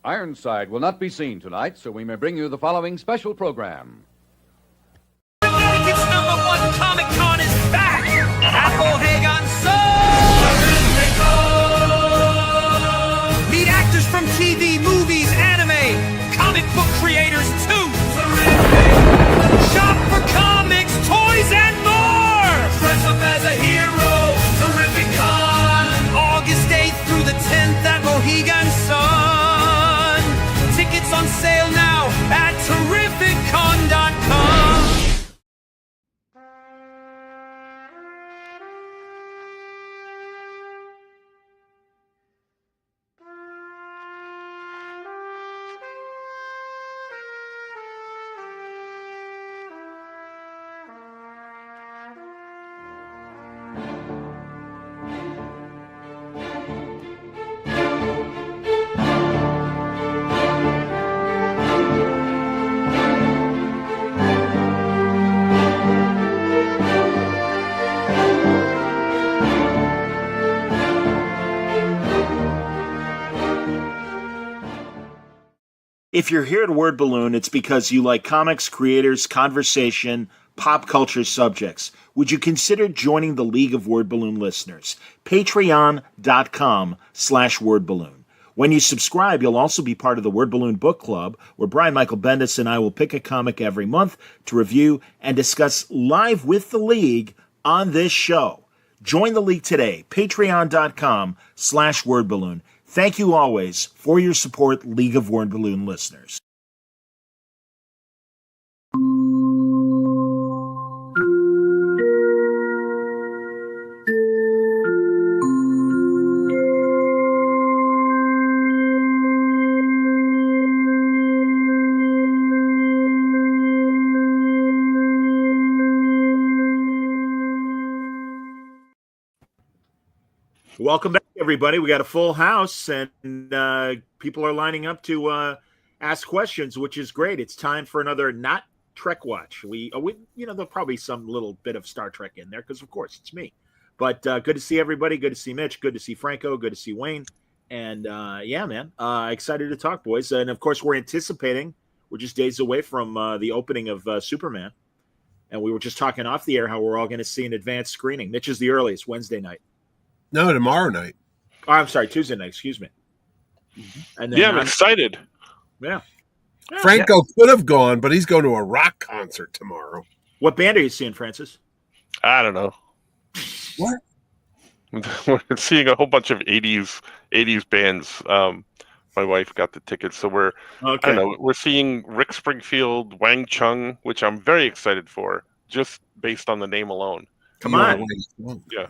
Ironside will not be seen tonight, so we may bring you the following special program. Connecticut's #1 Comic Con is back! Apple Hagon Meet actors from TV, movies, anime, comic book creators too! Shop for comics, toys, and more! Dress up as a hero, Terrific Con! August 8th through the 10th at Mohegan Sun. Tickets on sale now at terrificcon.com. If you're here at Word Balloon, it's because you like comics, creators, conversation, pop culture subjects. Would you consider joining the League of Word Balloon listeners? Patreon.com/wordballoon. When you subscribe, you'll also be part of the Word Balloon Book Club, where Brian Michael Bendis and I will pick a comic every month to review and discuss live with the League on this show. Join the League today, patreon.com/wordballoon. Thank you always for your support, League of Word Balloon listeners. Welcome back, everybody. We got a full house, and people are lining up to ask questions, which is great. It's time for another Not Trek Watch. There'll probably some little bit of Star Trek in there because, of course, it's me. But good to see everybody. Good to see Mitch. Good to see Franco. Good to see Wayne. And yeah, man, excited to talk, boys. And of course, we're anticipating. We're just days away from the opening of Superman, and we were just talking off the air how we're all going to see an advanced screening. Mitch is the earliest, Wednesday night. No, tomorrow night. Oh, I'm sorry, Tuesday night. Excuse me. And then I'm excited. Yeah. Franco could have gone, but he's going to a rock concert tomorrow. What band are you seeing, Francis? I don't know. What? We're seeing a whole bunch of 80s bands. My wife got the tickets, so we're Okay. I don't know. We're seeing Rick Springfield, Wang Chung, which I'm very excited for, just based on the name alone. Come on. Yeah.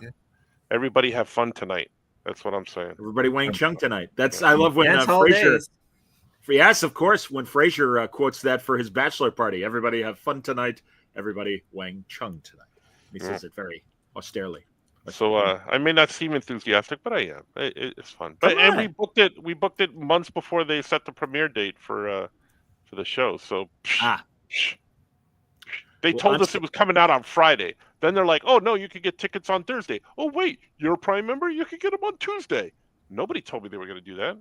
Everybody have fun tonight. That's what I'm saying. Everybody Wayne Chung tonight. I love when That's Frasier. holidays. Yes, of course, when Frasier quotes that for his bachelor party. Everybody have fun tonight. Everybody Wang Chung tonight. He says it very austerely. So I may not seem enthusiastic, but I am. It's fun. But Come on. we booked it months before they set the premiere date for the show. So they told us it was coming out on Friday. Then they're like, "Oh no, you could get tickets on Thursday." Oh wait, you're a Prime member, you could get them on Tuesday. Nobody told me they were going to do that,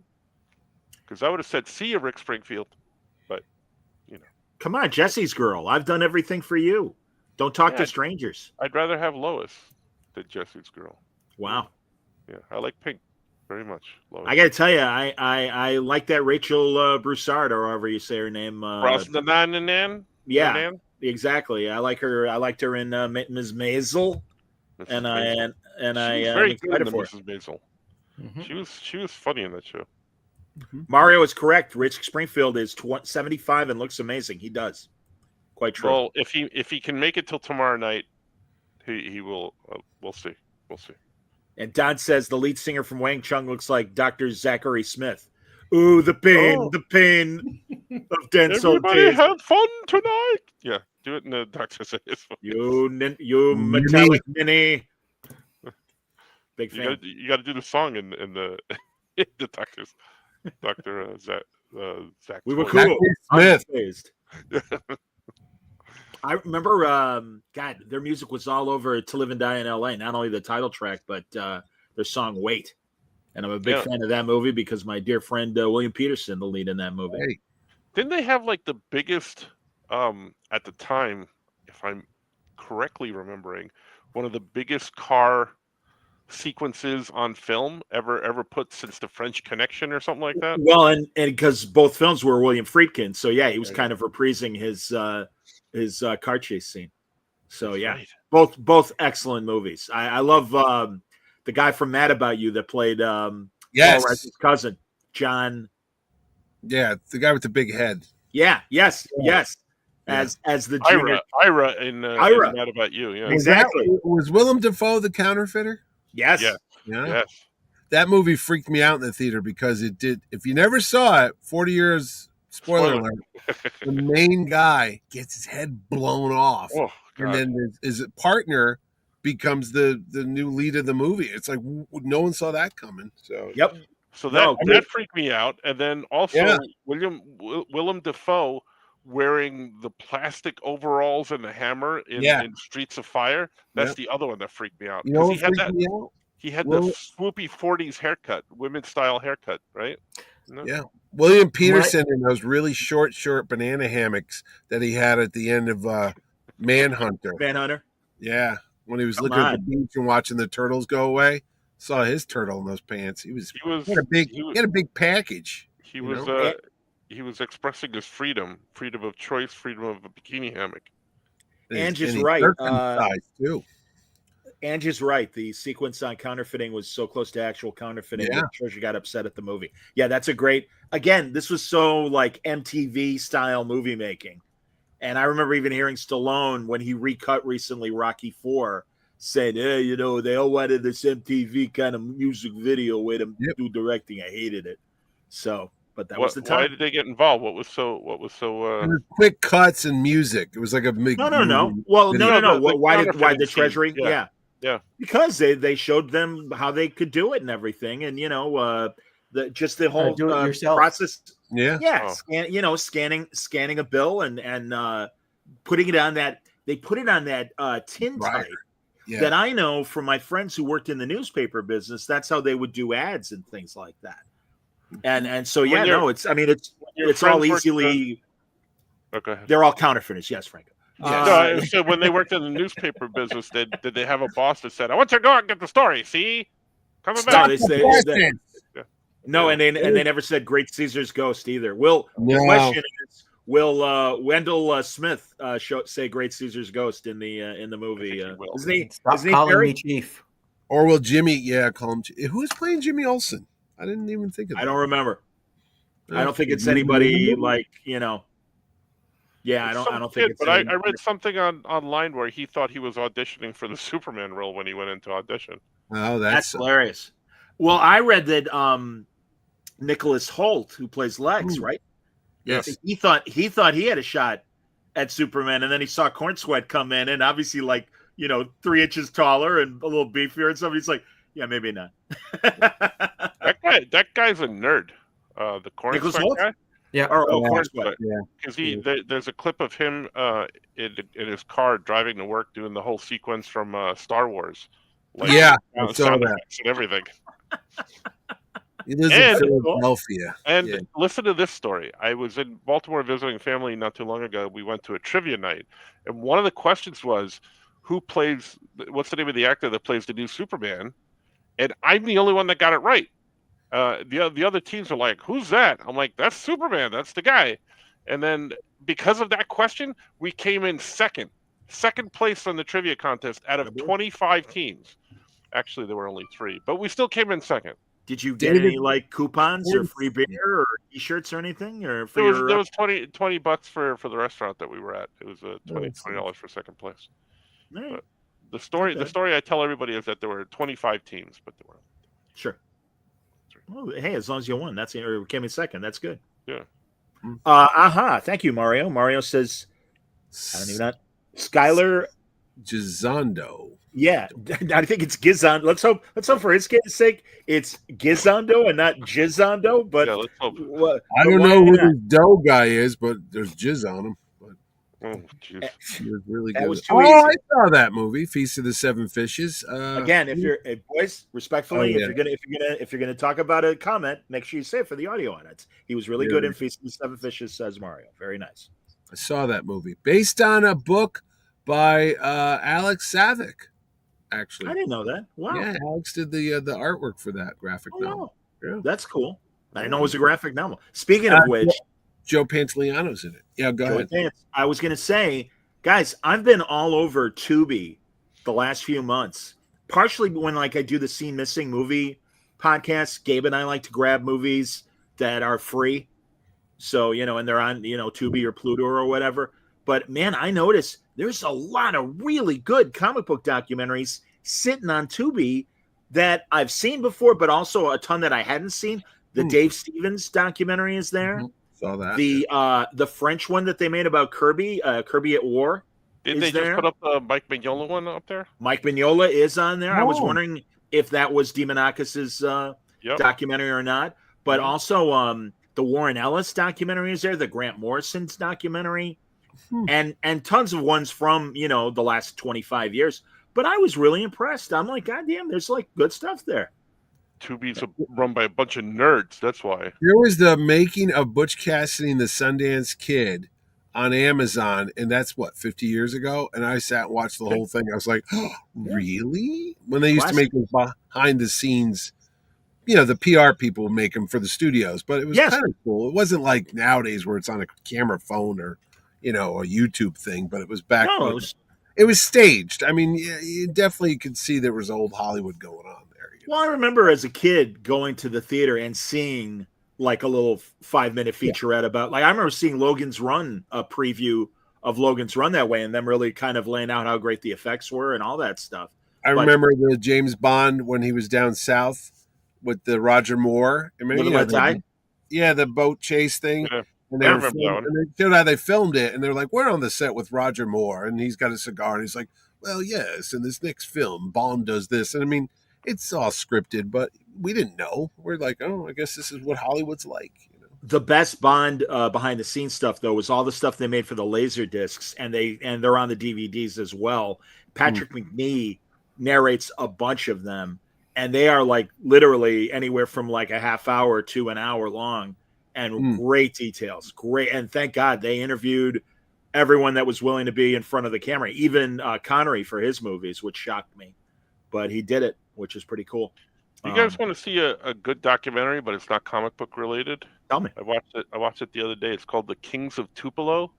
because I would have said, "See you, Rick Springfield." But Come on, Jesse's girl. I've done everything for you. Don't talk to strangers. I'd rather have Lois than Jesse's girl. Wow. Yeah, I like Pink very much. Lois. I got to tell you, I like that Rachel Broussard, or however you say her name. Brosnan. Yeah. Exactly. I like her. I liked her in Ms. Maisel, and I very good in for Mrs. Maisel. Mm-hmm. She was funny in that show. Mm-hmm. Mario is correct. Rich Springfield is 75 and looks amazing. He does. Quite true. Well, if he can make it till tomorrow night, he will. We'll see. We'll see. And Don says the lead singer from Wang Chung looks like Dr. Zachary Smith. Ooh, the pain of dense old Everybody days. have fun tonight. Yeah, do it in the Dr. Zachary. You metallic mini. Big fan. You got to do the song in the the Dr. Zach. We were cool. Smith. I remember, their music was all over To Live and Die in L.A., not only the title track, but their song Wait. And I'm a big fan of that movie because my dear friend William Peterson, the lead in that movie. Hey, Didn't they have like the biggest at the time, if I'm correctly remembering, one of the biggest car sequences on film ever put since the French Connection or something like that? Well, and because both films were William Friedkin, so yeah, he was kind of reprising his car chase scene. So That's yeah, right. both excellent movies. I love the guy from Mad About You that played Paul yes, Rudd's cousin, John. yeah, the guy with the big head. Yeah, yes. As the junior Ira in Mad About You, yeah. Exactly. Was Willem Dafoe the counterfeiter? Yes. Yeah. Yeah. Yes. That movie freaked me out in the theater because it did. If you never saw it, 40 years, spoiler alert, the main guy gets his head blown off. Oh, and God. then his partner becomes the new lead of the movie. It's like no one saw that coming. So Yep. So No, that freaked me out. And then also Yeah. Willem Dafoe wearing the plastic overalls and the hammer in Streets of Fire. That's the other one that freaked me out. You know what he had freaked me out? He had the swoopy 40s haircut, women's style haircut, right? No? Yeah. William Peterson in those really short banana hammocks that he had at the end of Manhunter. Yeah. When he was looking at the beach and watching the turtles go away. Saw his turtle in those pants. He had a big package. He was expressing his freedom of choice, freedom of a bikini hammock. Angie's right. Too. Angie's right. The sequence on counterfeiting was so close to actual counterfeiting that Treasure got upset at the movie. Yeah, that's a great. Again, this was so like MTV style movie making, and I remember even hearing Stallone when he recut recently Rocky IV said, "Hey, they all wanted this MTV kind of music video way to do directing. I hated it." So, but that was the time. Why did they get involved? What was so? It was quick cuts and music. It was like a big no. Well, no. Why the Treasury? Yeah. Because they showed them how they could do it and everything, and the whole process. Yeah. Scanning a bill and putting it on that. They put it on that tin type. Yeah. That I know from my friends who worked in the newspaper business. That's how they would do ads and things like that. And so it's all easily. Okay. They're all counterfeiters. Yes, Frank. So when they worked in the newspaper business, did they have a boss that said, "I want you to go out and get the story"? See, coming back. No, and they never said "Great Caesar's Ghost" either. The question is, will Wendell Smith say "Great Caesar's Ghost" in the movie? Isn't he? Stop calling me Chief. Or will Jimmy? Yeah, call him. Who's playing Jimmy Olsen? I didn't even think of that. I don't remember. I don't think it's anybody like. Yeah, I don't think it's. But I read something online where he thought he was auditioning for the Superman role when he went into audition. Oh, that's hilarious. Well, I read that Nicholas Hoult, who plays Lex, right? Yes. He thought he had a shot at Superman, and then he saw Corn Sweat come in, and obviously 3 inches taller and a little beefier and stuff. He's like, yeah, maybe not. that guy's a nerd. The Corn Sweat guy. Yeah. Corn Sweat. Because there's a clip of him in his car driving to work doing the whole sequence from Star Wars. I saw sound that. effects and everything. He lives in Philadelphia. And listen to this story. I was in Baltimore visiting family not too long ago. We went to a trivia night, and one of the questions was, what's the name of the actor that plays the new Superman? And I'm the only one that got it right. The other teams are like, "Who's that?" I'm like, "That's Superman. That's the guy." And then because of that question, we came in second place on the trivia contest out of 25 teams. Actually, there were only 3, but we still came in second. Did you get any coupons or free beer or T-shirts or anything? Or there was $20 for the restaurant that we were at. It was $20 for second place. Right. But the story I tell everybody is that there were 25 teams, but there were. Sure. Well, hey, as long as you won, or came in second, that's good. Yeah. Thank you, Mario. Mario says, I don't even know. Skylar Gizondo. Yeah, I think it's Gizondo. Let's hope for his kid's sake, it's Gizondo and not Jizondo. But yeah, let's hope. I don't know who this dough guy is, but there's jizz on him. But Oh, jeez. She was really That good. was too Oh, easy. I saw that movie, Feast of the Seven Fishes. Again, if you're boys, respectfully, Oh, yeah. if you're gonna talk about a comment, make sure you say it for the audio on it. He was really good in Feast of the Seven Fishes, says Mario. Very nice. I saw that movie based on a book by Alex Savick. Actually, I didn't know that. Wow. Yeah, Alex did the artwork for that graphic novel. Wow. Yeah. That's cool. I didn't know it was a graphic novel. Speaking of which, Joe Pantoliano's in it. Yeah, go ahead. I was going to say, guys, I've been all over Tubi the last few months. Partially when like I do the Scene Missing movie podcast, Gabe and I like to grab movies that are free. So, and they're on, Tubi or Pluto or whatever. But man, I noticed there's a lot of really good comic book documentaries sitting on Tubi that I've seen before, but also a ton that I hadn't seen. The Dave Stevens documentary is there. Saw that. The French one that they made about Kirby, Kirby at War. Did they just put up the Mike Mignola one up there? Mike Mignola is on there. I was wondering if that was DeMonakis's documentary or not. But also the Warren Ellis documentary is there, the Grant Morrison's documentary, and tons of ones from, the last 25 years. But I was really impressed. I'm like, God damn, there's like good stuff there. Tubi's run by a bunch of nerds. That's why. There was the making of Butch Cassidy and the Sundance Kid on Amazon, and that's 50 years ago. And I sat and watched the whole thing. I was like, oh, really? When they used to make those behind the scenes, the PR people would make them for the studios, but it was kind of cool. It wasn't like nowadays where it's on a camera phone or, a YouTube thing, but it was back. No, it was staged. I mean, you definitely could see there was old Hollywood going on there. Well, I remember as a kid going to the theater and seeing like a little 5-minute featurette about, like, I remember seeing Logan's Run, a preview of Logan's Run that way, and them really kind of laying out how great the effects were and all that stuff. I remember the James Bond when he was down south with the Roger Moore. The boat chase thing. Yeah. And they showed how they filmed it, and they're like, we're on the set with Roger Moore, and he's got a cigar, and he's like, well, yes, in this next film, Bond does this. And I mean, it's all scripted, but we didn't know. We're like, oh, I guess this is what Hollywood's like. The best Bond behind the scenes stuff, though, was all the stuff they made for the laser discs, and they're on the DVDs as well. Patrick McNee narrates a bunch of them, and they are like literally anywhere from like a half hour to an hour long. And great details, great. And thank God they interviewed everyone that was willing to be in front of the camera, even Connery for his movies, which shocked me. But he did it, which is pretty cool. You guys want to see a good documentary, but it's not comic book related? Tell me. I watched it the other day. It's called The Kings of Tupelo.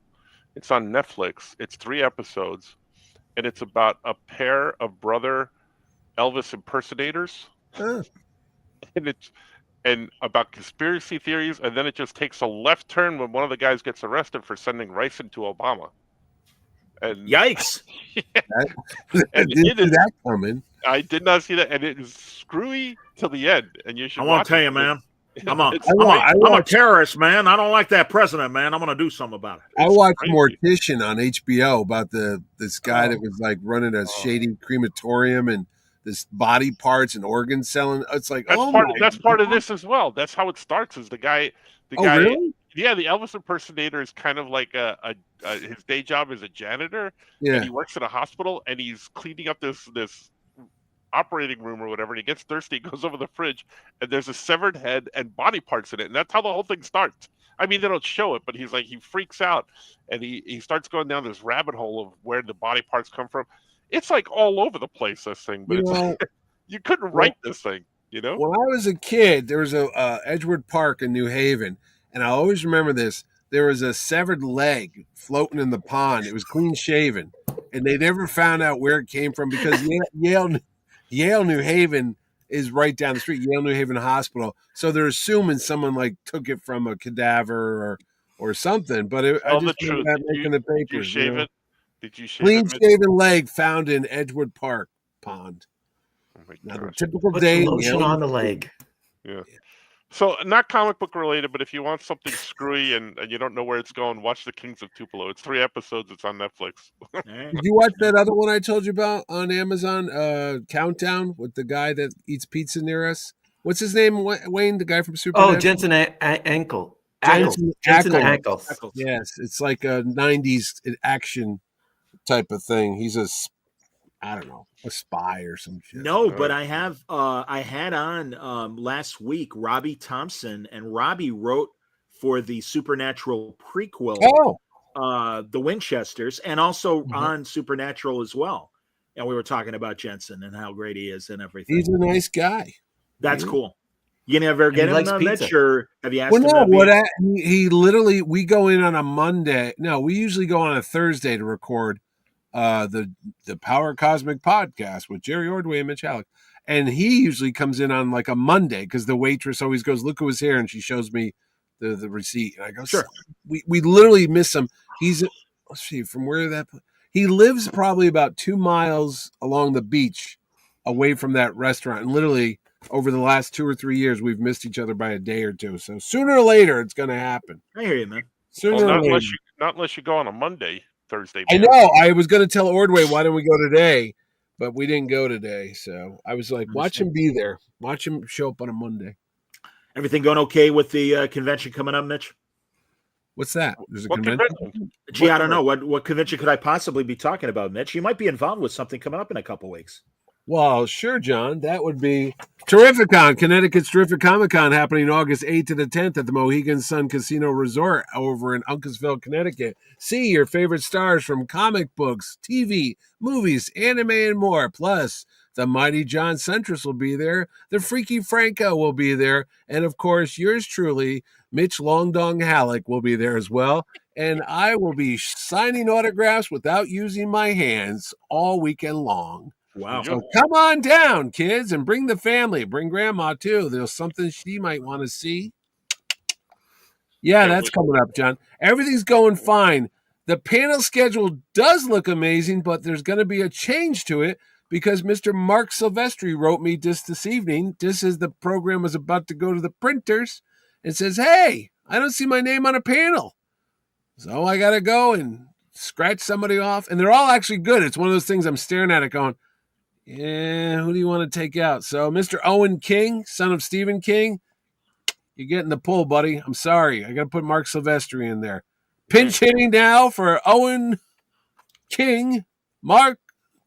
It's on Netflix. It's 3 episodes, and it's about a pair of brother Elvis impersonators. And about conspiracy theories, and then it just takes a left turn when one of the guys gets arrested for sending ricin to Obama. And yikes! I didn't see that coming. I did not see that, and it is screwy till the end. And you should. I want to tell you, man. I'm a terrorist, man. I don't like that president, man. I'm going to do something about it. I watched Mortician on HBO about this guy that was like running a shady crematorium and this body parts and organ selling. It's like, that's part of this as well. That's how it starts. Is the guy? Really? Yeah, the Elvis impersonator is kind of like his day job is a janitor. Yeah, and he works at a hospital, and he's cleaning up this operating room or whatever. And he gets thirsty, goes over the fridge, and there's a severed head and body parts in it, and that's how the whole thing starts. I mean, they don't show it, but he freaks out, and he starts going down this rabbit hole of where the body parts come from. It's like all over the place, this thing, but you couldn't write this thing, When I was a kid, there was a Edgewood Park in New Haven, and I always remember this. There was a severed leg floating in the pond. It was clean shaven, and they never found out where it came from because Yale, New Haven is right down the street, Yale New Haven Hospital. So they're assuming someone like took it from a cadaver or something. But I just remember that making the papers. Did you shave it? Did you shave clean shaven leg found in Edgewood Park pond? Oh my now, the gosh. typical Put day. some lotion on the leg. Yeah. So not comic book related, but if you want something screwy and you don't know where it's going, watch The Kings of Tupelo. It's 3 episodes. It's on Netflix. Did you watch that other one I told you about on Amazon? Countdown with the guy that eats pizza near us. What's his name? Wayne, the guy from Superman. Oh, Jensen Ankle. Jensen Ackles. Yes, it's like a '90s action type of thing. He's I don't know, a spy or some shit. No, but I had on last week Robbie Thompson, and Robbie wrote for the Supernatural prequel, The Winchesters, and also on Supernatural as well. And we were talking about Jensen and how great he is and everything. He's a nice guy. That's cool. You never get him, Mitch, or have you asked him? He literally, we go in on a Monday. No, we usually go on a Thursday to record the Power Cosmic podcast with Jerry Ordway and Mitch Halleck. And he usually comes in on like a Monday because the waitress always goes, "Look who was here," and she shows me the receipt. And I go, "Sure." We literally miss him. He's, let's see, from where he lives probably about 2 miles along the beach away from that restaurant. And literally over the last 2 or 3 years, we've missed each other by a day or two. So sooner or later, it's going to happen. I hear you, man. Not unless you go on a Monday, Thursday. Man. I know. I was going to tell Ordway, why don't we go today? But we didn't go today. So I was like, watch him be there. Watch him show up on a Monday. Everything going okay with the convention coming up, Mitch? What's that? There's a convention? Gee, I don't know. What convention could I possibly be talking about, Mitch? You might be involved with something coming up in a couple weeks. Well, sure, John. That would be Terrificon, Connecticut's Terrific Comic Con, happening August 8th to the 10th at the Mohegan Sun Casino Resort over in Uncasville, Connecticut. See your favorite stars from comic books, TV, movies, anime, and more. Plus, the mighty John Centris will be there. The Freaky Franco will be there. And, of course, yours truly, Mitch Long Dong Halleck, will be there as well. And I will be signing autographs without using my hands all weekend long. Wow. So come on down, kids, and bring the family. Bring grandma, too. There's something she might want to see. Yeah, that's coming up, John. Everything's going fine. The panel schedule does look amazing, but there's going to be a change to it because Mr. Mark Silvestri wrote me just this evening, just as the program was about to go to the printers, and says, "Hey, I don't see my name on a panel." So I got to go and scratch somebody off. And they're all actually good. It's one of those things I'm staring at it going, yeah, who do you want to take out? So Mr. Owen King, son of Stephen King, you're getting the pull, buddy. I'm sorry. I got to put Mark Silvestri in there. Pinch hitting now for Owen King, Mark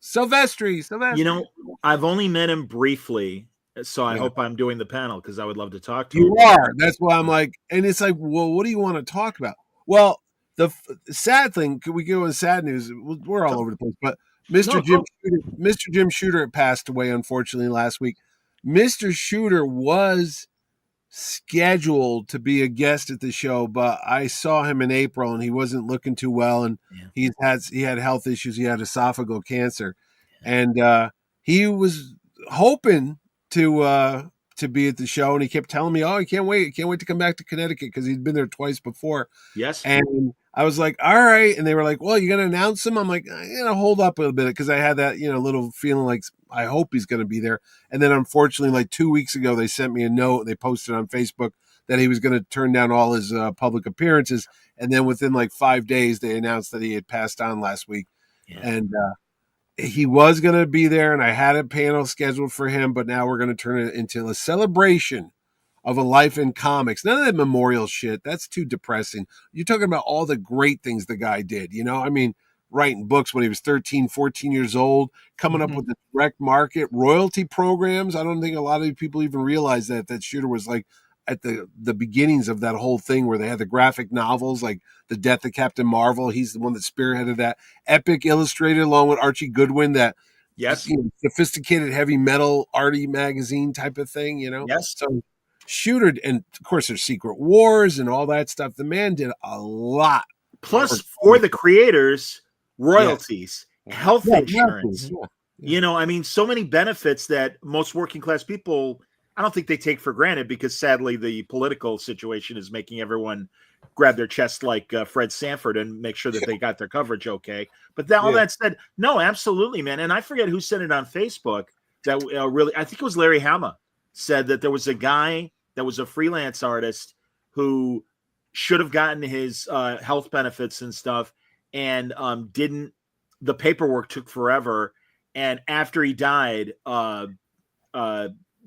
Silvestri. You know, I've only met him briefly, so I hope I'm doing the panel because I would love to talk to him. You are. That's why I'm like, and it's like, well, what do you want to talk about? Well, the sad thing, could we go in sad news? We're all over the place, but Mr. Jim Shooter passed away, unfortunately, last week. Mr. Shooter was scheduled to be a guest at the show, but I saw him in April and he wasn't looking too well, and he had health issues. He had esophageal cancer, and he was hoping to be at the show, and he kept telling me, "Oh, I can't wait to come back to Connecticut," because he'd been there twice before. Yes, and I was like, all right. And they were like, well, you going to announce him? I'm like, I'm going to hold up a little bit because I had that, little feeling like I hope he's going to be there. And then unfortunately, like 2 weeks ago, they sent me a note. They posted on Facebook that he was going to turn down all his public appearances. And then within like 5 days, they announced that he had passed on last week. Yeah. And he was going to be there. And I had a panel scheduled for him, but now we're going to turn it into a celebration of a life in comics. None of that memorial shit. That's too depressing. You're talking about all the great things the guy did. I mean, writing books when he was 13, 14 years old, coming up with the direct market, royalty programs. I don't think a lot of people even realize that Shooter was like at the beginnings of that whole thing where they had the graphic novels, like The Death of Captain Marvel. He's the one that spearheaded that. Epic Illustrated along with Archie Goodwin, that sophisticated heavy metal arty magazine type of thing, Yes. So Shooter, and of course there's Secret Wars and all that stuff. The man did a lot. Plus, for the creators, royalties, health insurance. I mean, so many benefits that most working class people, I don't think they take for granted because sadly the political situation is making everyone grab their chest like Fred Sanford and make sure that they got their coverage okay. But all that said, no, absolutely, man. And I forget who said it on Facebook that really, I think it was Larry Hama, said that there was a guy that was a freelance artist who should have gotten his health benefits and stuff and didn't. The paperwork took forever. And after he died,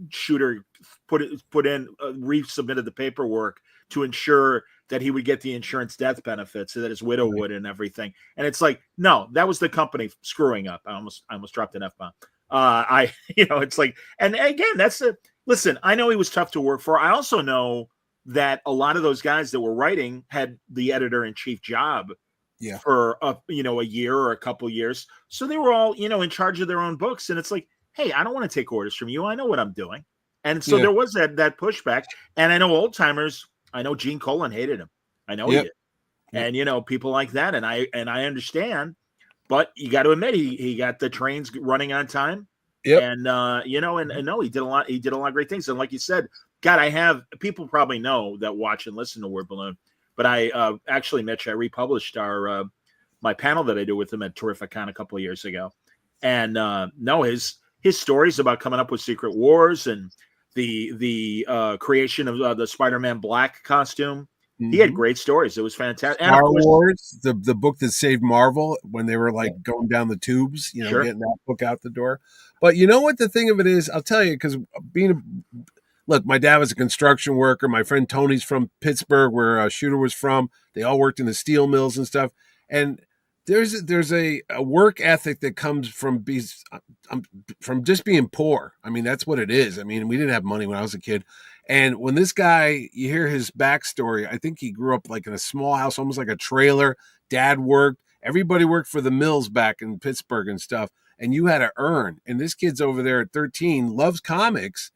Shooter resubmitted the paperwork to ensure that he would get the insurance death benefits, so that his widow would and everything. And it's like, no, that was the company screwing up. I almost dropped an F-bomb. It's like, and again, listen, I know he was tough to work for. I also know that a lot of those guys that were writing had the editor-in-chief job for a year or a couple years. So they were all, in charge of their own books. And it's like, hey, I don't want to take orders from you. I know what I'm doing. And so there was that pushback. And I know old timers, I know Gene Colan hated him. I know he did. And, people like that. And I understand, but you got to admit, he got the trains running on time. Yep. And, no, he did a lot. He did a lot of great things. And like you said, God, people probably know that watch and listen to Word Balloon, but I actually, Mitch, I republished my panel that I did with him at Terrificon a couple of years ago. And no, his stories about coming up with Secret Wars and the creation of the Spider-Man Black costume. Mm-hmm. He had great stories. It was fantastic. Star Wars, the book that saved Marvel when they were like going down the tubes, getting that book out the door. But you know what the thing of it is, I'll tell you, because look, my dad was a construction worker. My friend Tony's from Pittsburgh, where Shooter was from. They all worked in the steel mills and stuff. And there's a work ethic that comes from just being poor. I mean, that's what it is. I mean, we didn't have money when I was a kid. And when this guy, you hear his backstory, I think he grew up like in a small house, almost like a trailer. Dad worked. Everybody worked for the mills back in Pittsburgh and stuff. And you had to earn. And this kid's over there at 13, loves comics.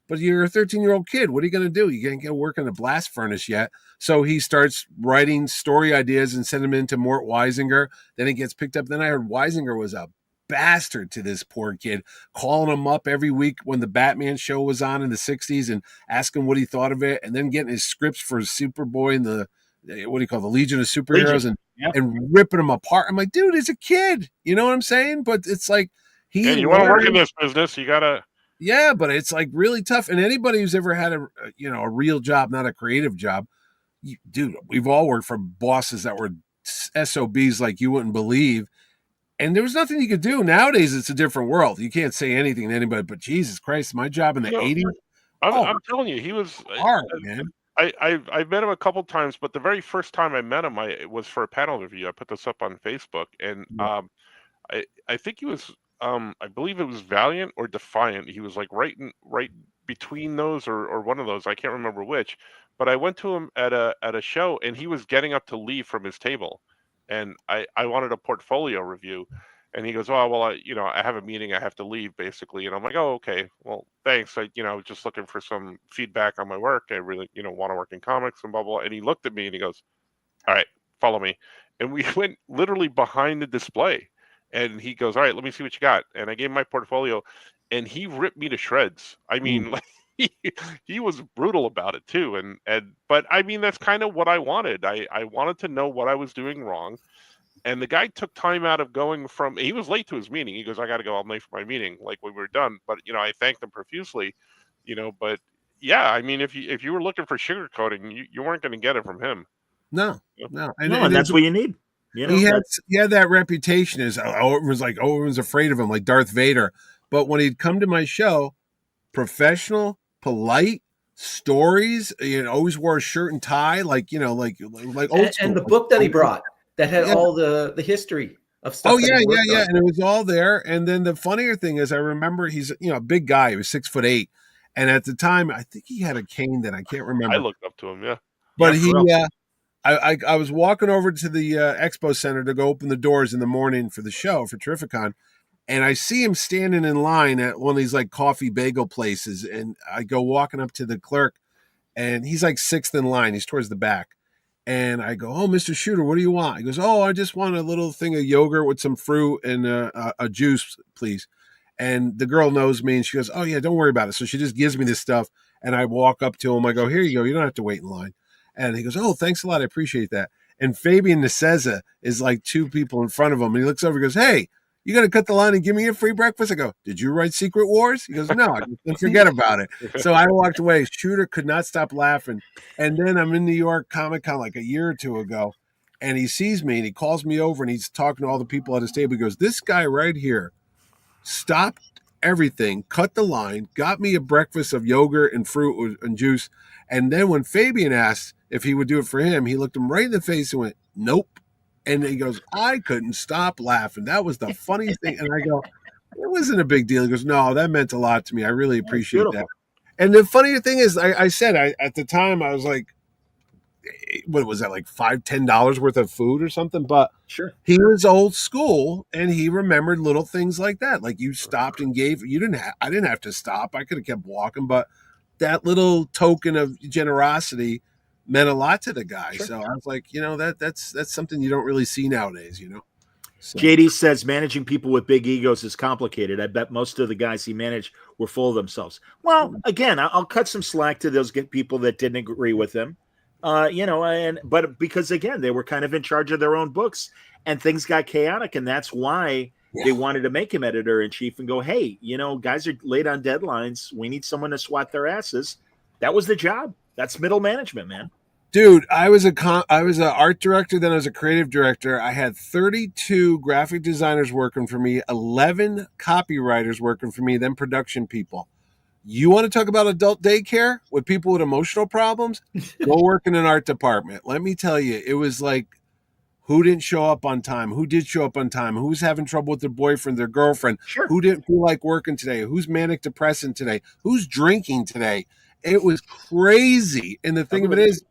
But you're a 13-year-old kid. What are you going to do? You can't get work in a blast furnace yet. So he starts writing story ideas and send them into Mort Weisinger. Then he gets picked up. Then I heard Weisinger was a bastard to this poor kid, calling him up every week when the Batman show was on in the 60s and asking what he thought of it, and then getting his scripts for Superboy and the Legion of Superheroes and ripping them apart. I'm like, dude, he's a kid. You know what I'm saying? But it's like you want to work in this business, you got to. Yeah, but it's like really tough. And anybody who's ever had a real job, not a creative job, dude, we've all worked for bosses that were SOBs like you wouldn't believe. And there was nothing you could do. Nowadays, it's a different world. You can't say anything to anybody, but Jesus Christ, my job in the 80s. I'm telling you, he was hard, man. I've met him a couple times, but the very first time I met him, it was for a panel review. I put this up on Facebook, and I think he was, I believe it was Valiant or Defiant. He was like right between those or one of those. I can't remember which. But I went to him at a show, and he was getting up to leave from his table, and I wanted a portfolio review. And he goes, oh, well, I have a meeting. I have to leave, basically. And I'm like, oh, okay. Well, thanks. I was just looking for some feedback on my work. I really, want to work in comics and blah, blah. And he looked at me and he goes, all right, follow me. And we went literally behind the display. And he goes, all right, let me see what you got. And I gave him my portfolio. And he ripped me to shreds. I mean, he was brutal about it, too. But, I mean, that's kind of what I wanted. I wanted to know what I was doing wrong. And the guy took time out of he was late to his meeting. He goes, I got to go. I'm late for my meeting. Like when we were done. But, I thanked him profusely, but yeah, I mean, if you were looking for sugarcoating, you weren't going to get it from him. No. And that's what you need. He had that reputation as, everyone's afraid of him, like Darth Vader. But when he'd come to my show, professional, polite, stories, always wore a shirt and tie, like old school. And the book that he brought. That had all the history of stuff. Oh, yeah. And it was all there. And then the funnier thing is, I remember he's, a big guy. He was 6'8". And at the time, I think he had a cane that I can't remember. I looked up to him, yeah. But I was walking over to the expo center to go open the doors in the morning for the show, for Terrificon. And I see him standing in line at one of these like coffee bagel places. And I go walking up to the clerk, and he's like sixth in line. He's towards the back. And I go, oh, Mr. Shooter, what do you want? He goes, oh, I just want a little thing of yogurt with some fruit and a juice, please. And the girl knows me, and she goes, oh, yeah, don't worry about it. So she just gives me this stuff, and I walk up to him. I go, here you go. You don't have to wait in line. And he goes, oh, thanks a lot. I appreciate that. And Fabian Nicieza is like two people in front of him, and he looks over and goes, hey, you got to cut the line and give me a free breakfast? I go, did you write Secret Wars? He goes, no, I just forget about it. So I walked away. Shooter could not stop laughing. And then I'm in New York Comic-Con like a year or two ago, and he sees me, and he calls me over, and he's talking to all the people at his table. He goes, this guy right here stopped everything, cut the line, got me a breakfast of yogurt and fruit and juice. And then when Fabian asked if he would do it for him, he looked him right in the face and went, "Nope." And he goes, "I couldn't stop laughing. That was the funniest thing." And I go, "It wasn't a big deal." He goes, "No, that meant a lot to me. I really appreciate that." And the funny thing is, I said, at the time, I was like, what was that, like $5-10 worth of food or something? But sure, he was old school, and he remembered little things like that. Like you stopped and gave. I didn't have to stop. I could have kept walking, but that little token of generosity meant a lot to the guy. Sure. So I was like, that's something you don't really see nowadays. So. JD says managing people with big egos is complicated. I bet most of the guys he managed were full of themselves. Well, again, I'll cut some slack to those people that didn't agree with him. But because again, they were kind of in charge of their own books, and things got chaotic, and that's why they wanted to make him editor in chief and go, "Hey, guys are late on deadlines. We need someone to swat their asses." That was the job. That's middle management, man. Dude, I was an art director, then I was a creative director. I had 32 graphic designers working for me, 11 copywriters working for me, then production people. You want to talk about adult daycare with people with emotional problems? Go work in an art department. Let me tell you, it was like, who didn't show up on time? Who did show up on time? Who's having trouble with their boyfriend, their girlfriend? Sure. Who didn't feel like working today? Who's manic depressant today? Who's drinking today? It was crazy. And the thing of it is,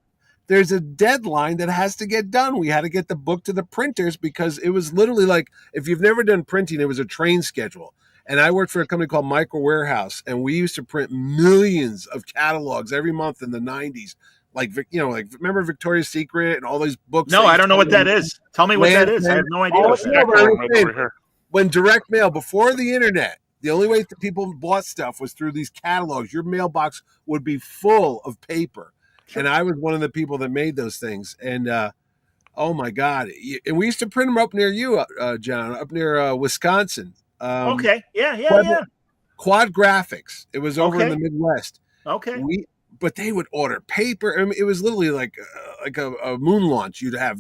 there's a deadline that has to get done. We had to get the book to the printers because it was literally like, if you've never done printing, it was a train schedule. And I worked for a company called Micro Warehouse, and we used to print millions of catalogs every month in the 90s. Like remember Victoria's Secret and all these books? No, I don't know what that is. Tell me what that is. I have no idea. When direct mail, before the internet, the only way that people bought stuff was through these catalogs. Your mailbox would be full of paper. And I was one of the people that made those things. And, oh, my God. And we used to print them up near you, John, up near Wisconsin. Okay. Yeah. Quad Graphics. It was over in the Midwest. Okay. But they would order paper. I mean, it was literally like a moon launch. You'd have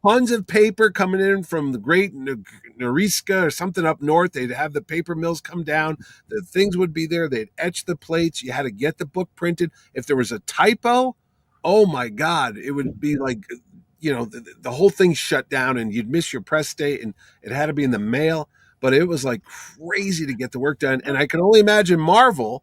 tons of paper coming in from the great Noriska or something up north. They'd have the paper mills come down. The things would be there. They'd etch the plates. You had to get the book printed. If there was a typo, oh my God, it would be like, the whole thing shut down and you'd miss your press date, and it had to be in the mail. But it was like crazy to get the work done. And I can only imagine Marvel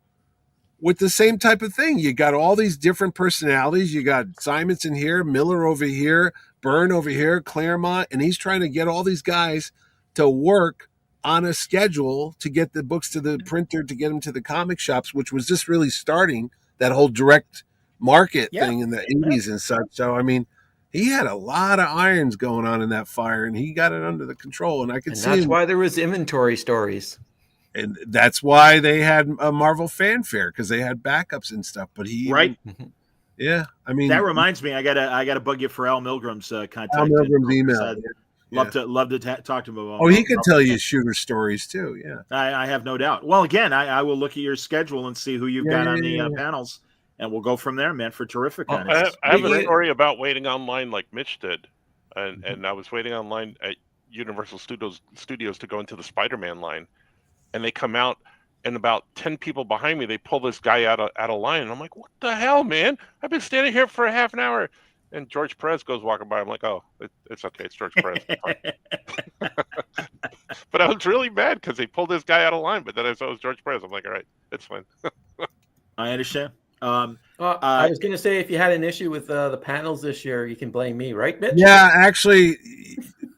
with the same type of thing. You got all these different personalities. You got Simonson here, Miller over here, Byrne over here, Claremont, and he's trying to get all these guys to work on a schedule to get the books to the printer, to get them to the comic shops, which was just really starting that whole direct market thing in the 80s and such. So, I mean, he had a lot of irons going on in that fire, and he got it under the control. And I could see that's why there was inventory stories. And that's why they had a Marvel fanfare, because they had backups and stuff. But yeah, I mean, that reminds me, I gotta bug you for Al Milgram's contact. Al Milgram's email. Love to talk to him about. Oh, he can tell you shooter stories too. Yeah, I have no doubt. Well, again, I will look at your schedule and see who you've got on the panels, and we'll go from there, man. For terrific. I have a story about waiting online like Mitch did, and I was waiting online at Universal Studios to go into the Spider-Man line, and they come out. And about 10 people behind me, they pull this guy out of line. And I'm like, what the hell, man? I've been standing here for a half an hour. And George Perez goes walking by. I'm like, oh, it's okay. It's George Perez. But I was really mad because they pulled this guy out of line. But then I saw it was George Perez. I'm like, all right, it's fine. I understand. I was going to say, if you had an issue with the panels this year, you can blame me, right, Mitch? Yeah, actually,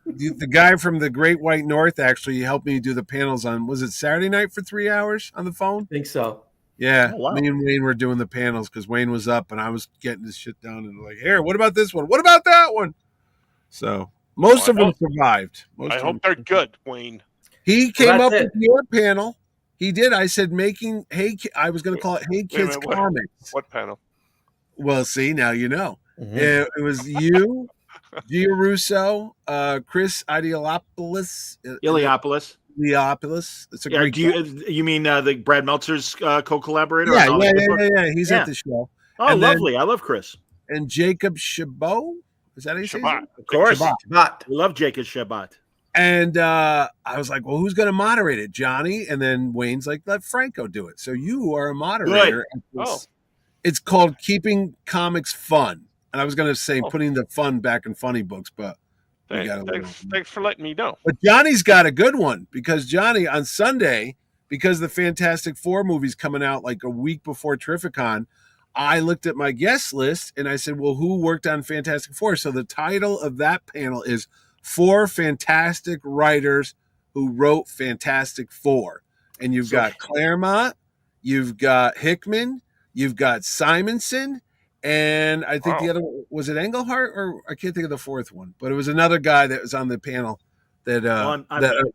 the guy from the Great White North actually helped me do the panels on, was it Saturday night for 3 hours on the phone? I think so. Yeah, me and Wayne were doing the panels because Wayne was up and I was getting this shit down and like, here, what about this one? What about that one? So most of them survived. I hope they're good, Wayne. He came up with your panel. He did. I said I was going to call it Hey Kids Comics. What panel? Well, see, now you know. Mm-hmm. It was you, Gia Russo, Chris Iliopoulos. It's a great. You mean the Brad Meltzer's co-collaborator? Yeah. He's at the show. Oh, and lovely! I love Chris and Jacob Chabot. Is that how you say it? Of course, Shabbat. We love Jacob Shabbat. And I was like, well, who's going to moderate it, Johnny? And then Wayne's like, let Franco do it. So you are a moderator. It's called Keeping Comics Fun. And I was going to say putting the fun back in funny books, but thanks for letting me know. But Johnny's got a good one because Johnny on Sunday, because the Fantastic Four movie's coming out like a week before Terrificon, I looked at my guest list and I said, well, who worked on Fantastic Four? So the title of that panel is 4 Fantastic Writers Who Wrote Fantastic Four. And you've got Claremont, you've got Hickman, you've got Simonson, and I think the other one, was it Englehart, or I can't think of the fourth one, but it was another guy that was on the panel. That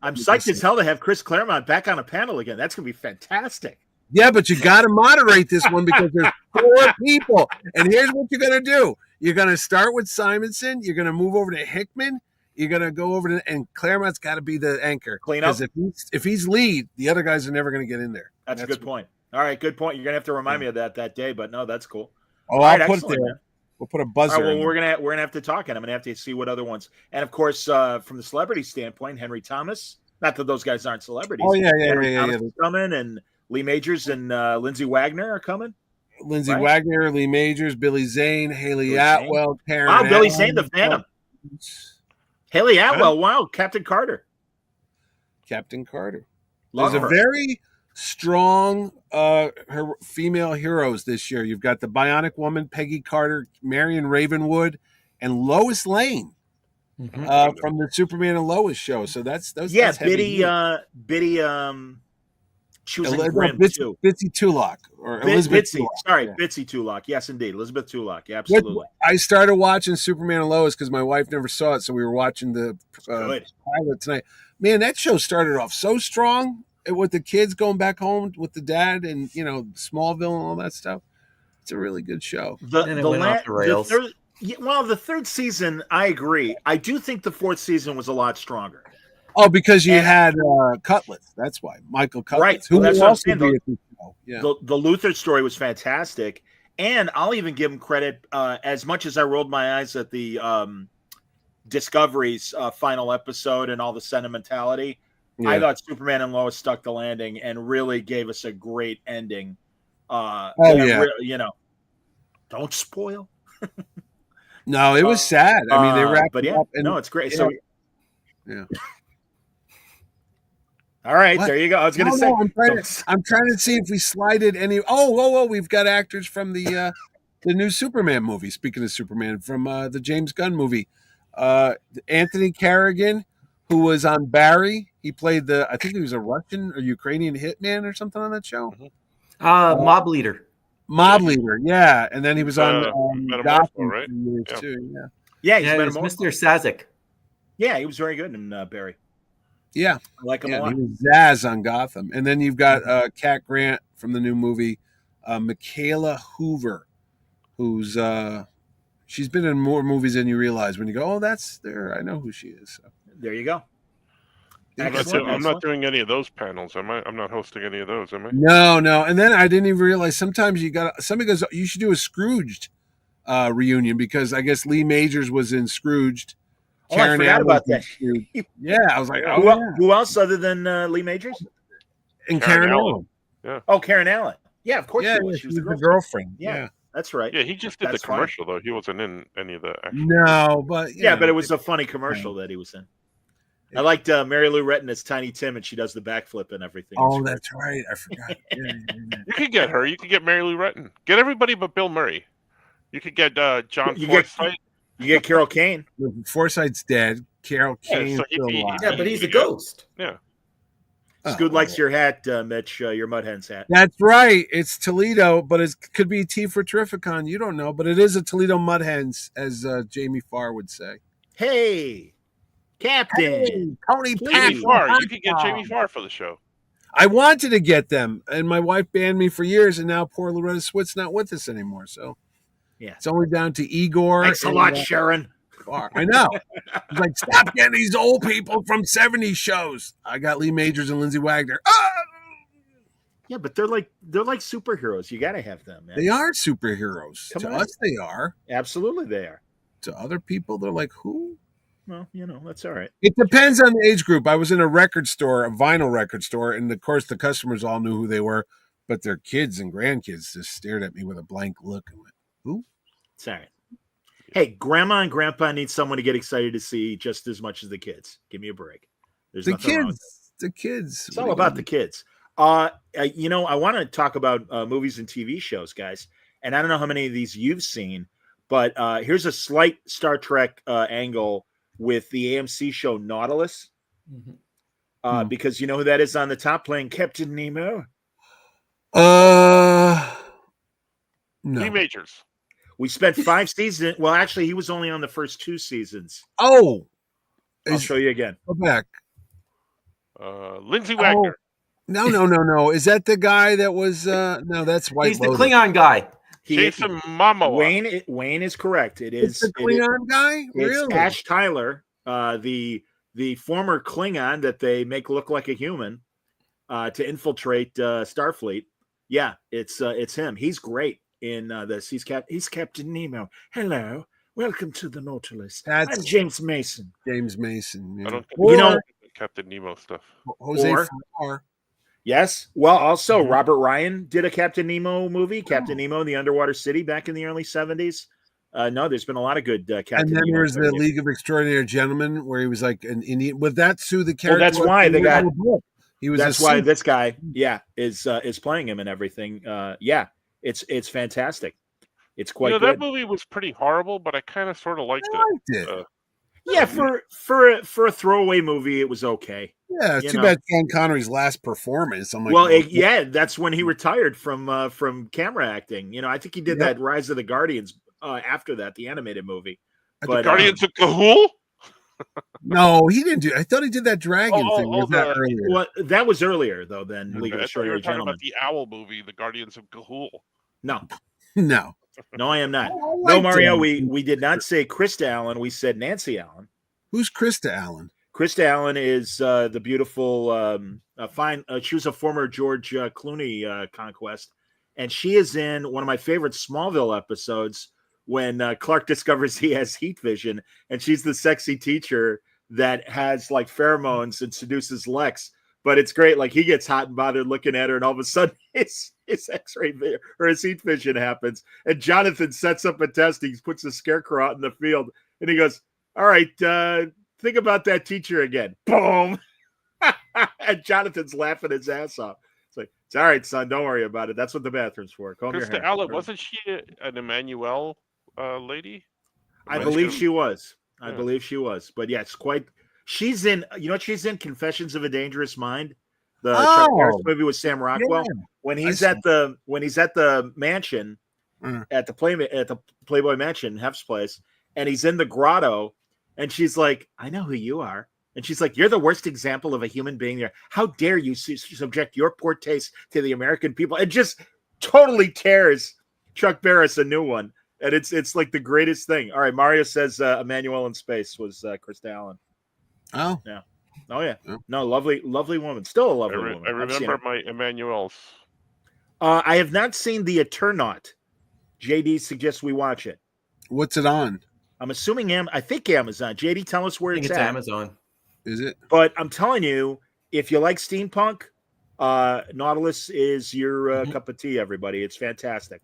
I'm psyched as hell to have Chris Claremont back on a panel again. That's gonna be fantastic. Yeah, but you got to moderate this one because there's 4 people, and here's what you're gonna do: you're gonna start with Simonson, you're gonna move over to Hickman, you're gonna go over to, and Claremont's got to be the anchor. Clean up. Because if he's lead, the other guys are never gonna get in there. That's a good point. All right, good point. You're gonna have to remind me of that day, but no, that's cool. Oh, I'll put it there. Man. We'll put a buzzer. Right, well, we're gonna have to talk, and I'm gonna have to see what other ones. And of course, from the celebrity standpoint, Henry Thomas. Not that those guys aren't celebrities. Oh yeah. Is coming, and Lee Majors and Lindsay Wagner are coming. Lindsay Wagner, Lee Majors, Billy Zane, Haley Atwell, Karen. Wow, Billy Zane, the Phantom. Haley Atwell. Wow, Captain Carter. There's a very strong her female heroes this year. You've got the Bionic Woman, Peggy Carter, Marion Ravenwood, and Lois Lane from the Superman and Lois show. So that's Biddy. Choosing Grim too. Bitsy Tulloch or Elizabeth. Bitsy. Sorry, Bitsy Tulloch. Yes, indeed, Elizabeth Tulloch. Yeah, absolutely. I started watching Superman and Lois because my wife never saw it, so we were watching the pilot tonight. Man, that show started off so strong with the kids going back home with the dad and Smallville and all that stuff. It's a really good show. The third season, I agree. I do think the fourth season was a lot stronger. Oh, because you had Cutlets. That's why. Michael Cutlets. Right. Who that's will what I'm saying. Yeah. The Luthor story was fantastic. And I'll even give him credit, as much as I rolled my eyes at the Discovery's final episode and all the sentimentality. Yeah. I thought Superman and Lois stuck the landing and really gave us a great ending. Don't spoil. No, it was sad. I mean, they wrapped it up. No, it's great. So, yeah. All right, there you go. I was going to say. I'm trying to see if we slided any. Oh, we've got actors from the new Superman movie. Speaking of Superman, from the James Gunn movie, Anthony Carrigan, who was on Barry. He played I think he was a Russian or Ukrainian hitman or something on that show. Mob leader. Yeah, and then he was on Gotham, right? Too. Yeah, he's Mr. Sazik. Yeah, he was very good in Barry. Yeah, I like him a lot. He was Zaz on Gotham, and then you've got Cat Grant from the new movie, Michaela Hoover, who's she's been in more movies than you realize. When you go, that's there, I know who she is. So. There you go. I'm not doing any of those panels, am I? I'm not hosting any of those, am I? No. And then I didn't even realize sometimes somebody goes, you should do a Scrooged reunion because I guess Lee Majors was in Scrooged. I forgot about that. Yeah, I was like, who else other than Lee Majors? And Karen Allen. Yeah. Oh, Karen Allen. Yeah, of course. Yeah, she was the girlfriend. Yeah, that's right. Yeah, he just did the commercial though. He wasn't in any of the action. No, but but it was a funny commercial that he was in. I liked Mary Lou Retton as Tiny Tim, and she does the backflip and everything. Oh, that's right. I forgot. You could get her. You could get Mary Lou Retton. Get everybody but Bill Murray. You could get John Forsythe. You get Carol Kane. Forsythe's dead. Carol Kane still alive. Yeah, but he's a ghost. Yeah. Scoot likes your hat, Mitch, your Mud Hens hat. That's right. It's Toledo, but it could be T for Terrificon. You don't know, but it is a Toledo Mud Hens, as Jamie Farr would say. Hey, Captain. Tony Farr. You could get Jamie Farr for the show. I wanted to get them, and my wife banned me for years, and now poor Loretta Swit's not with us anymore, so yeah, it's only down to Igor. Thanks a lot, Sharon. I know. He's like, stop getting these old people from 70s shows. I got Lee Majors and Lindsay Wagner. Yeah, but they're like superheroes. You got to have them, man. They are superheroes. To us, they are. Absolutely, they are. To other people, they're like, who? Well, that's all right. It depends on the age group. I was in a record store, a vinyl record store, and of course, the customers all knew who they were. but their kids and grandkids just stared at me with a blank look and went, "Who?" It's all right. Hey, grandma and grandpa need someone to get excited to see just as much as the kids. Give me a break. There's The nothing wrong with kids. The kids. It's all about the kids. I want to talk about movies and TV shows, guys. And I don't know how many of these you've seen, but here's a slight Star Trek angle with the AMC show Nautilus. Because you know who that is on the top playing Captain Nemo? No. Lee Majors. We spent 5 seasons. Well, actually, he was only on the first 2 seasons. Oh. I'll show you again. Go back. Lindsay Wagner. No. Is that the guy that was no, that's White He's Lotus. the Klingon guy. Jason Momoa. Wayne is correct. It is the Klingon guy? Really? It's Ash Tyler, the former Klingon that they make look like a human to infiltrate Starfleet. Yeah, it's him. He's great in this. He's Captain Nemo. Hello. Welcome to the Nautilus. I'm James Mason. James Mason. Yeah. I don't think Captain Nemo stuff. Jose Fubar. Yes. Well, also Robert Ryan did a Captain Nemo movie, Captain Nemo in the Underwater City back in the early 70s. No, there's been a lot of good Captain Nemo. And then there's the League of Extraordinary Gentlemen where he was like an Indian. With that Sue the character. Well, that's why they got he was that's why this guy, is playing him and everything. It's fantastic. It's quite good. That movie was pretty horrible, but I kind of sort of liked it. For a throwaway movie, it was okay. Yeah, it's too bad Sean Connery's last performance. I'm like, that's when he retired from camera acting. I think he did that Rise of the Guardians after that, the animated movie. But Guardians of Ga'Hoole? No, he didn't do. I thought he did that dragon thing. Was that earlier? Well, that was earlier though than League of Extraordinary Gentlemen. About the Owl movie, the Guardians of Ga'Hoole. No, I am not. No, Mario, we did not say Krista Allen. We said Nancy Allen. Who's Krista Allen? Krista Allen is the beautiful, she was a former George Clooney conquest, and she is in one of my favorite Smallville episodes when Clark discovers he has heat vision, and she's the sexy teacher that has like pheromones and seduces Lex. But it's great. Like he gets hot and bothered looking at her, and all of a sudden his X-ray or his heat vision happens, and Jonathan sets up a test. He puts a scarecrow out in the field, and he goes, "All right, think about that teacher again." Boom. And Jonathan's laughing his ass off. It's like, it's all right, son. Don't worry about it. That's what the bathroom's for. Comb your hair. Allen, wasn't she an Emmanuel lady? I believe she was. But yes, she's in, she's in Confessions of a Dangerous Mind, the Chuck Norris movie with Sam Rockwell. Yeah. When he's at the mansion, at the Playboy Mansion, Hef's place, and he's in the grotto, and she's like, "I know who you are." And she's like, "You're the worst example of a human being there. How dare you subject your poor taste to the American people?" It just totally tears Chuck Barris a new one. And it's like the greatest thing. All right, Mario says Emmanuel in Space was Krista Allen. Oh. Yeah. Oh, yeah. No, lovely woman. Still a lovely woman. I remember my Emmanuel's. I have not seen The Eternaut. JD suggests we watch it. What's it on? I'm assuming I think Amazon. JD, tell us where it's at. It's Amazon. Is it? But I'm telling you, if you like steampunk, Nautilus is your cup of tea, everybody. It's fantastic.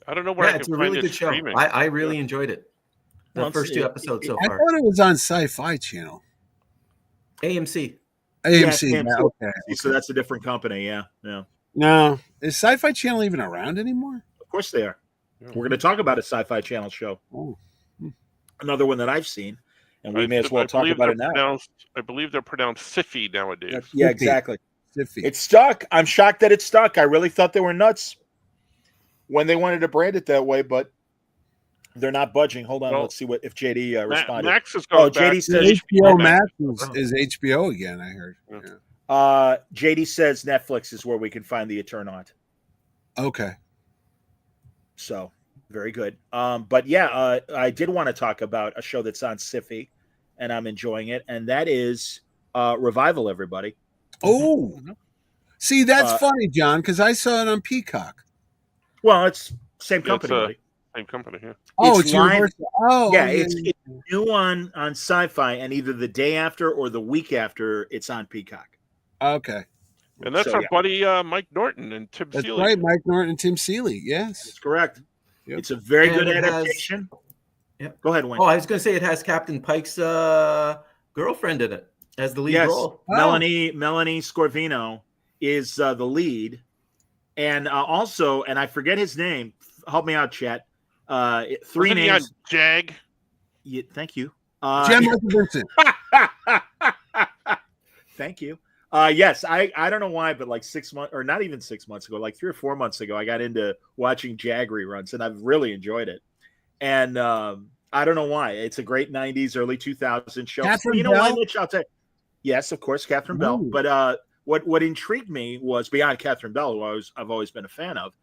I don't know where I can it's a find really it good show. streaming. I really enjoyed it. The first 2 episodes so I far. thought it was on Sci-Fi Channel. AMC. AMC. Yeah, okay. So that's a different company. Yeah. No, is Sci-Fi Channel even around anymore? Of course they are. Yeah. We're going to talk about a Sci-Fi Channel show. Oh. Another one that I've seen, and we may as well talk about it now. I believe they're pronounced Siffy nowadays. Yeah, exactly. Siffy. It's stuck. I'm shocked that it's stuck. I really thought they were nuts when they wanted to brand it that way, but they're not budging. Hold on, let's see if JD responded. Max is going back. JD says HBO Max is HBO again. I heard. Yeah. JD says Netflix is where we can find The Eternaut. Okay. So very good. But yeah, I did want to talk about a show that's on Siffy, and I'm enjoying it, and that is Revival. Everybody. Oh, see, that's funny, John, because I saw it on Peacock. Well, it's same company. Same company, yeah. Oh, it's Universal. Oh, yeah, it's new on Sci-Fi, and either the day after or the week after, it's on Peacock. Okay. And that's our buddy Mike Norton and Tim Seeley. That's right, Mike Norton and Tim Seeley. Yes, that's correct. Yep. It's a very good adaptation. Yep. Go ahead, Wayne. Oh, I was going to say it has Captain Pike's girlfriend in it as the lead role. Melanie Scorvino is the lead, and also, and I forget his name. Help me out, chat. Three names. Jag. Yeah, thank you. Jem Vincent. Thank you. Yes, I don't know why, but like 6 months, or not even 6 months ago, like 3 or 4 months ago, I got into watching Jag reruns, and I've really enjoyed it. And I don't know why. It's a great 90s, early 2000s show. Catherine Bell? Why, Mitch? I'll tell you. Yes, of course, Catherine Bell. But what intrigued me was, beyond Catherine Bell, who I've always been a fan of,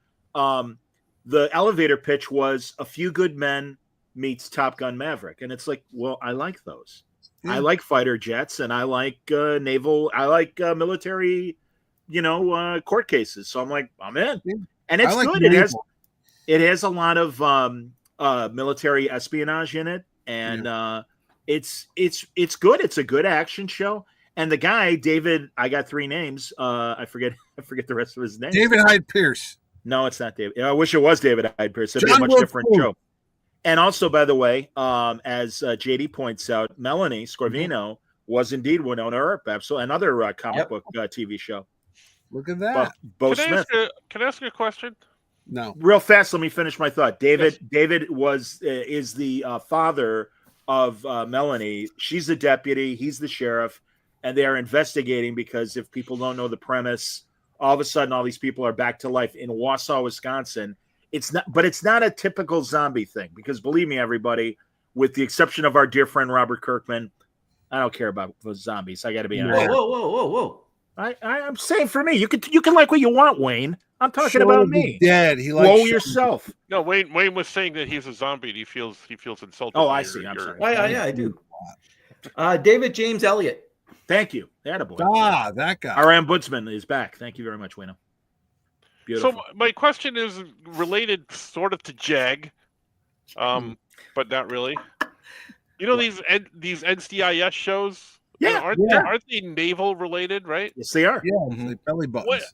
the elevator pitch was A Few Good Men meets Top Gun Maverick. And it's like, well, I like those. Yeah. I like fighter jets, and I like naval. I like military, court cases. So I'm like, I'm in, and it's good. It has a lot of military espionage in it, and it's good. It's a good action show. And the guy, David, I got 3 names. I forget the rest of his name. David Hyde Pierce. No, it's not David. I wish it was David Hyde Pierce. It'd be a much different show. And also, by the way, as JD points out, Melanie Scorvino was indeed Winona Earp, absolutely, another comic book TV show. Look at that. Bo Smith. Can I ask you a question? No. Real fast, let me finish my thought. David is the father of Melanie. She's the deputy. He's the sheriff, and they are investigating because if people don't know the premise, all of a sudden all these people are back to life in Wausau, Wisconsin. It's not a typical zombie thing, because believe me, everybody, with the exception of our dear friend Robert Kirkman, I don't care about those zombies. I got to be honest. Whoa! I'm saying for me, you can like what you want, Wayne. I'm talking about me. Dead. He likes Whoa yourself. No, Wayne was saying that he's a zombie. And he feels insulted. Oh, I see. I'm sorry. Yeah, I do. David James Elliott. Thank you. Attaboy. That guy. Our ombudsman is back. Thank you very much, Wayne. Beautiful. So my question is related sort of to Jag, but not really. These NCIS shows? Yeah. Aren't they naval related, right? Yes, they are. Yeah, belly buttons.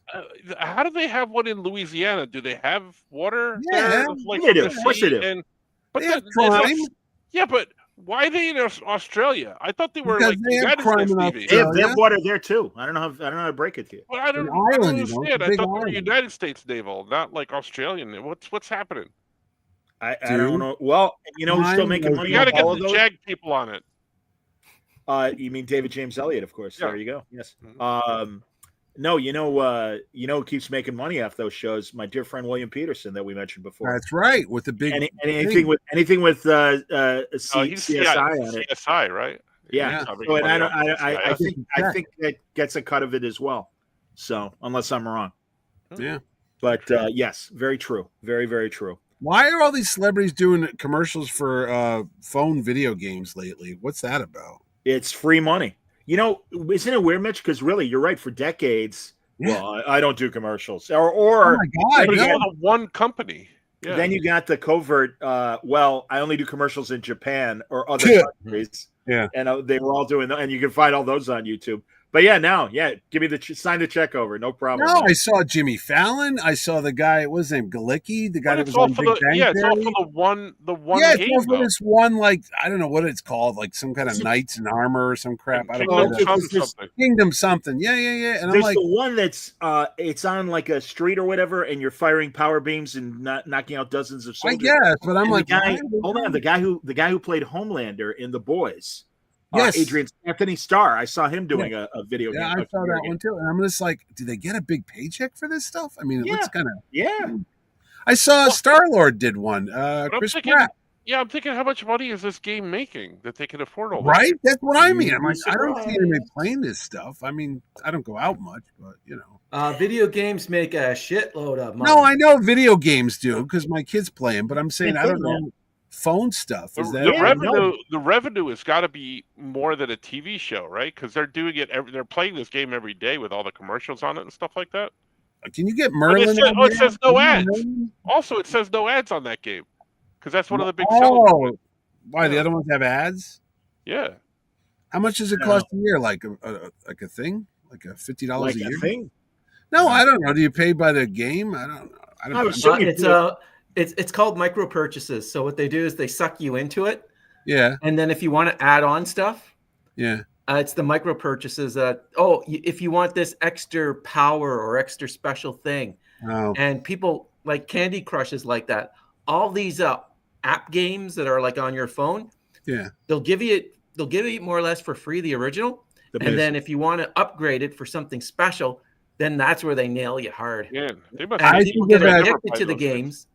How do they have one in Louisiana? Do they have water? Yeah, they do. Of course they do. But they have crime. Yeah, but why are they in Australia? I thought they were because like they have crime in Australia. They have water there too. I don't know how to break it to you. Well, I don't understand. I thought they were United States naval, not like Australian. What's happening? I don't know. Well, who's still making money? You got to get the Jag people on it. You mean David James Elliott, of course. Yeah. There you go. Yes. Mm-hmm. No, who keeps making money off those shows? My dear friend William Peterson that we mentioned before. That's right. With the big anything with CSI on it. CSI, right? Yeah. So, and I think that gets a cut of it as well. So unless I'm wrong. Yeah. But yes, very true. Very, very true. Why are all these celebrities doing commercials for phone video games lately? What's that about? It's free money. Isn't it weird, Mitch? Because really, you're right. For decades, well, I don't do commercials. Or oh my God, it's all the one company. Yeah. Then you got the covert. Well, I only do commercials in Japan or other countries. Yeah, and they were all doing that, and you can find all those on YouTube. But give me sign the check over, no problem. No, I saw Jimmy Fallon. I saw the guy. What's his name? Galicki, the guy that was on Big Bang Theory. It's all for the one. Yeah, it's all for this one. Like I don't know what it's called. Like some kind of knights in armor or some crap. I don't know. Kingdom something. Yeah. And there's I'm like, the one that's it's on like a street or whatever, and you're firing power beams and knocking out dozens of soldiers. I guess, but I'm like, the guy who played Homelander in The Boys. Yes, Anthony Starr. I saw him doing a video game. Yeah, I saw that one too. And I'm just like, do they get a big paycheck for this stuff? I mean, it looks kind of. Yeah. I saw Star-Lord did one. Chris Pratt. Yeah, I'm thinking, how much money is this game making that they can afford all that? Right? That's what I mean. I'm like, I don't see anybody playing this stuff. I mean, I don't go out much, but video games make a shitload of money. No, I know video games do because my kids play them, but I'm saying I don't know. Phone stuff is that the revenue has got to be more than a TV show, right? Because they're doing it they're playing this game every day with all the commercials on it and stuff like that. Can you get Merlin? It says no ads. Also, it says no ads on that game because that's one of the big selling points. Why the other ones have ads? Yeah. How much does it cost a year? Like a thing? Like a $50 a year? Thing? No, I don't know. Do you pay by the game? I don't know. I don't. It's called micro purchases. So what they do is they suck you into it. Yeah. And then if you want to add on stuff, yeah, it's the micro purchases that if you want this extra power or extra special thing, and people like Candy Crush is like that. All these app games that are like on your phone, they'll give you more or less for free the original, and then if you want to upgrade it for something special, then that's where they nail you hard. Yeah, people get addicted to the games.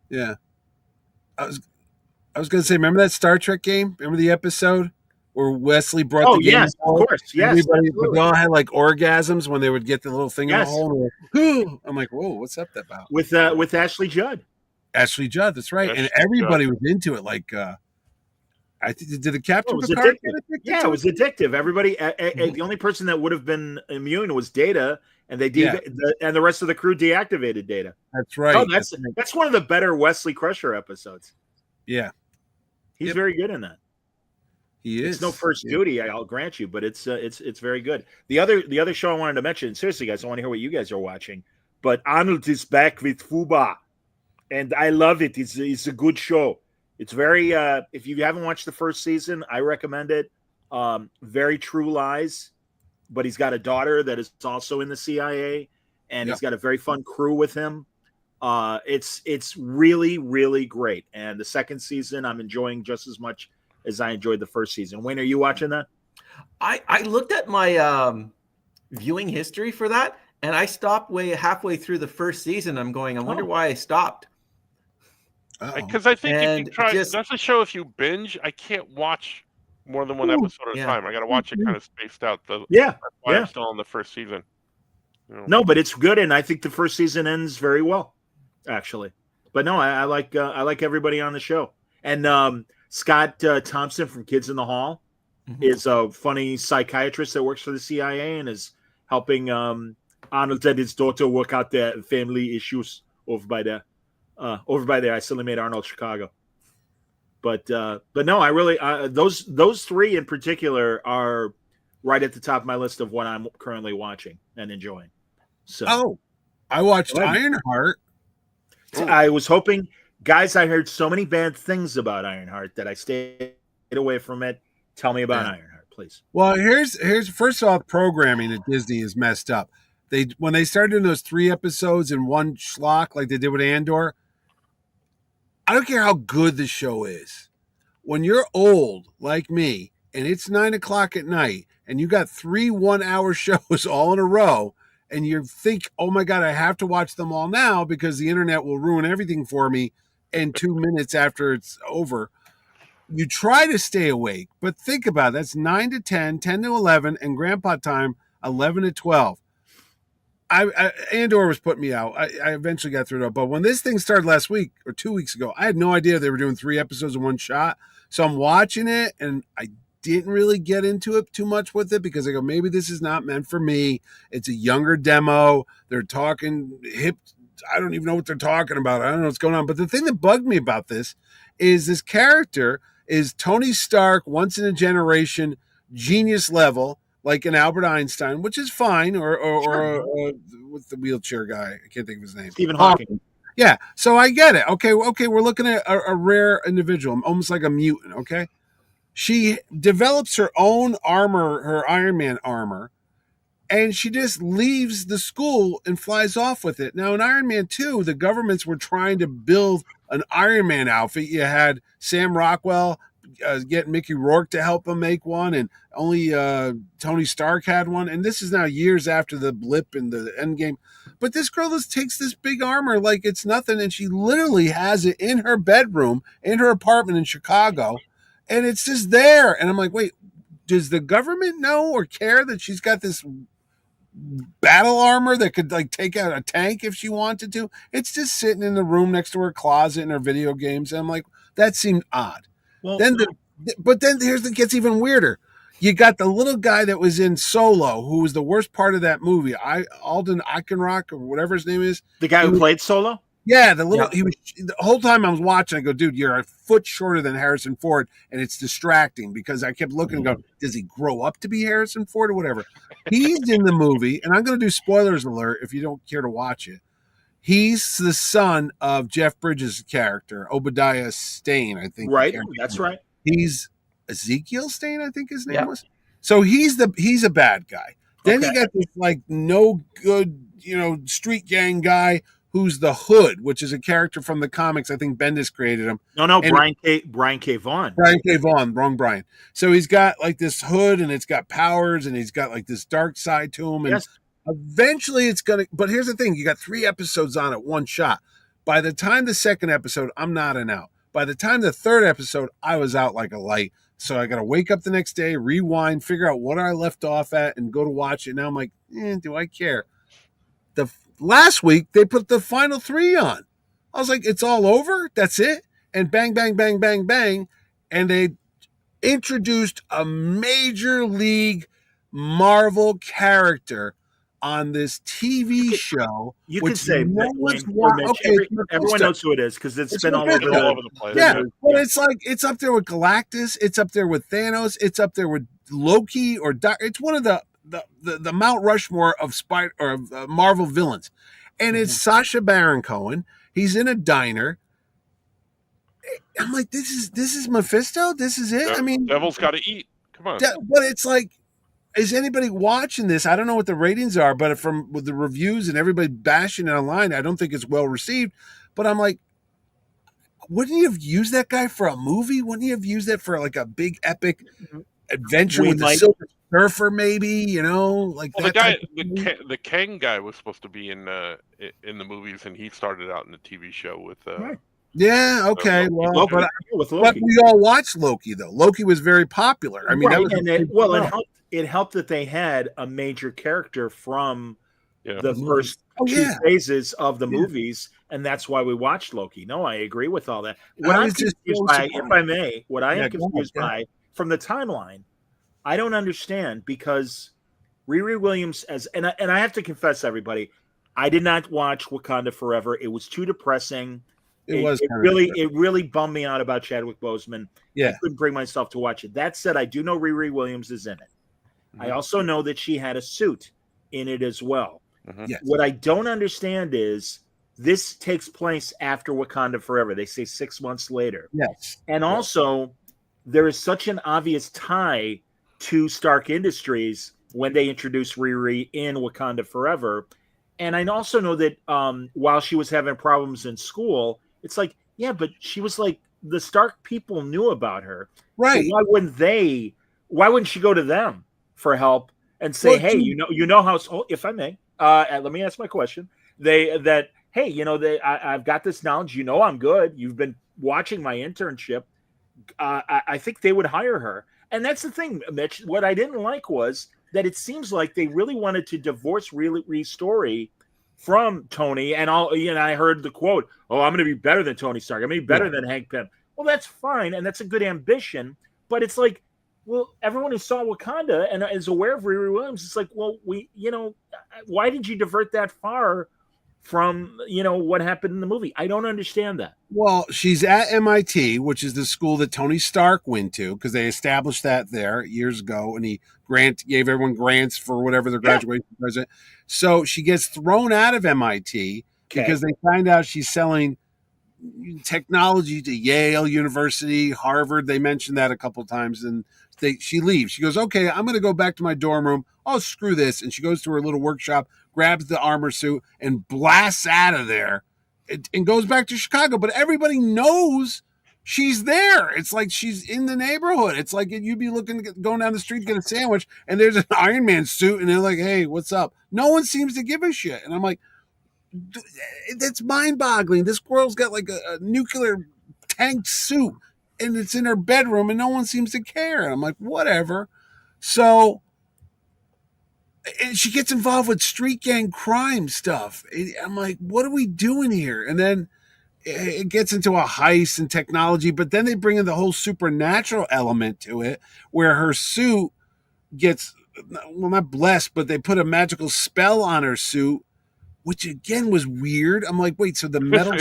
Yeah, I was going to say, remember that Star Trek game? Remember the episode where Wesley brought the game? Yes, of course. Yes, they all had like orgasms when they would get the little thing in the hole. I'm like, whoa, what's up that about? With Ashley Judd. Ashley Judd, that's right. And everybody was into it. Like, I think did the Captain Picard get addicted? Yeah, it was addictive. Everybody, the only person that would have been immune was Data, and and the rest of the crew deactivated Data. That's right. Oh, that's one of the better Wesley Crusher episodes. Yeah, he's very good in that. He is. It's no First Duty, I'll grant you, but it's very good. The other show I wanted to mention. Seriously, guys, I want to hear what you guys are watching. But Arnold is back with Fubar, and I love it. It's a good show. It's very. If you haven't watched the first season, I recommend it. Very True Lies, but he's got a daughter that is also in the CIA, and he's got a very fun crew with him. It's really, really great. And the second season, I'm enjoying just as much as I enjoyed the first season. Wayne, are you watching that? I looked at my viewing history for that, and I stopped halfway through the first season. I wonder why I stopped. Because I think if you try, that's a show. If you binge, I can't watch more than one episode at a time. I got to watch it kind of spaced out. That's why I'm still on the first season. No, but it's good, and I think the first season ends very well, actually. But no, I like everybody on the show, and Scott Thompson from Kids in the Hall is a funny psychiatrist that works for the CIA and is helping Arnold and his daughter work out their family issues over by there. I still made Arnold Chicago, but no, I really those three in particular are right at the top of my list of what I'm currently watching and enjoying. So, I watched Ironheart. I was hoping, guys. I heard so many bad things about Ironheart that I stayed away from it. Tell me about Ironheart, please. Well, here's first of all, programming at Disney is messed up. When they started doing those 3 episodes in one schlock like they did with Andor. I don't care how good the show is. When you're old like me and it's 9:00 at night and you got 3 1-hour shows all in a row and you think, oh my God, I have to watch them all now because the internet will ruin everything for me in 2 minutes after it's over. You try to stay awake, but think about it. That's 9 to 10, 10 to 11, and grandpa time, 11 to 12. Andor was putting me out. I eventually got through it, but when this thing started last week or 2 weeks ago, I had no idea they were doing 3 episodes in one shot. So I'm watching it, and I didn't really get into it too much with it because I go, maybe this is not meant for me. It's a younger demo. They're talking hip. I don't even know what they're talking about. I don't know what's going on. But the thing that bugged me about this is this character is Tony Stark, once in a generation, genius level, like an Albert Einstein, which is fine, or with the wheelchair guy. I can't think of his name. Stephen Hawking. Yeah, so I get it. Okay, we're looking at a rare individual, almost like a mutant, okay? She develops her own armor, her Iron Man armor, and she just leaves the school and flies off with it. Now, in Iron Man 2, the governments were trying to build an Iron Man outfit. You had Sam Rockwell get Mickey Rourke to help him make one, and only Tony Stark had one. And this is now years after the blip in the Endgame. But this girl just takes this big armor like it's nothing, and she literally has it in her bedroom, in her apartment in Chicago, and it's just there. And I'm like, wait, does the government know or care that she's got this battle armor that could like take out a tank if she wanted to? It's just sitting in the room next to her closet in her video games. And I'm like, that seemed odd. Well, but then it gets even weirder. You got the little guy that was in Solo, who was the worst part of that movie. Alden Ehrenreich, or whatever his name is. The guy who played Solo? Yeah, he was the whole time I was watching. I go, dude, you're a foot shorter than Harrison Ford, and it's distracting because I kept looking and going, does he grow up to be Harrison Ford or whatever? He's in the movie, and I'm going to do spoilers alert if you don't care to watch it. He's the son of Jeff Bridges' character, Obadiah Stane, I think. Right, that's right. He's Ezekiel Stane, I think his name was. So he's a bad guy. Then you got this like no good, street gang guy who's the Hood, which is a character from the comics. I think Bendis created him. No, Brian K. Vaughan. Brian K. Vaughan, wrong Brian. So he's got like this hood, and it's got powers, and he's got like this dark side to him. And eventually it's going to, but here's the thing. You got 3 episodes on it, one shot. By the time the second episode, I'm nodding out. By the time the third episode, I was out like a light. So I got to wake up the next day, rewind, figure out what I left off at, and go to watch it. Now I'm like, do I care? Last week, they put the final 3 on. I was like, it's all over? That's it? And bang, bang, bang, bang, bang. And they introduced a major league Marvel character on this TV show. You could say everyone knows who it is because it's been all over the place. Yeah, but it's like it's up there with Galactus. It's up there with Thanos. It's up there with Loki or it's one of the Mount Rushmore of Marvel villains, and it's Sacha Baron Cohen. He's in a diner. I'm like, this is Mephisto. This is it. I mean, devil's got to eat. Come on. But it's like, is anybody watching this? I don't know what the ratings are, but with the reviews and everybody bashing it online, I don't think it's well received. But I'm like, wouldn't you have used that guy for a movie? Wouldn't you have used that for like a big epic adventure with the Silver Surfer, maybe, like the guy, the Kang guy was supposed to be in the movies, and he started out in the TV show with. Yeah. Okay. Well, but we all watched Loki, though. Loki was very popular. I mean, it helped that they had a major character from the first 2 phases of the movies, and that's why we watched Loki. No, I agree with all that. What I'm confused by, if I may, confused by from the timeline. I don't understand because Riri Williams and I have to confess, everybody, I did not watch Wakanda Forever. It was too depressing. It really bummed me out about Chadwick Boseman. I couldn't bring myself to watch it. That said, I do know Riri Williams is in it. Mm-hmm. I also know that she had a suit in it as well. Mm-hmm. Yes. What I don't understand is this takes place after Wakanda Forever. They say 6 months later. Yes. And also, there is such an obvious tie to Stark Industries when they introduced Riri in Wakanda Forever. And I also know that while she was having problems in school, it's like, yeah, but she was like, the Stark people knew about her. Right. So why wouldn't she go to them for help and say, hey, you know how, if I may, let me ask my question. I've got this knowledge. I'm good. You've been watching my internship. I think they would hire her. And that's the thing, Mitch. What I didn't like was that it seems like they really wanted to divorce Riri's story from Tony. And I heard the quote, "Oh, I'm going to be better than Tony Stark. I'm going to be better than Hank Pym." Well, that's fine, and that's a good ambition. But it's like, well, everyone who saw Wakanda and is aware of Riri Williams, it's like, well, why did you divert that far from what happened in the movie? I don't understand that. Well, she's at MIT, which is the school that Tony Stark went to, because they established that there years ago, and he gave everyone grants for whatever their graduation present. So she gets thrown out of MIT because they find out she's selling technology to Yale University, Harvard. They mentioned that a couple of times, and she leaves. She goes, "Okay, I'm going to go back to my dorm room. Oh, screw this!" And she goes to her little workshop, grabs the armor suit, and blasts out of there, and goes back to Chicago. But everybody knows she's there. It's like she's in the neighborhood. It's like you'd be going down the street to get a sandwich, and there's an Iron Man suit, and they're like, "Hey, what's up?" No one seems to give a shit. And I'm like, that's mind-boggling. This girl's got like a nuclear tank suit, and it's in her bedroom, and no one seems to care. And I'm like, whatever. So, and she gets involved with street gang crime stuff. I'm like, what are we doing here? And then it gets into a heist and technology, but then they bring in the whole supernatural element to it, where her suit gets, well, not blessed, but they put a magical spell on her suit which again was weird. I'm like, wait, so the metal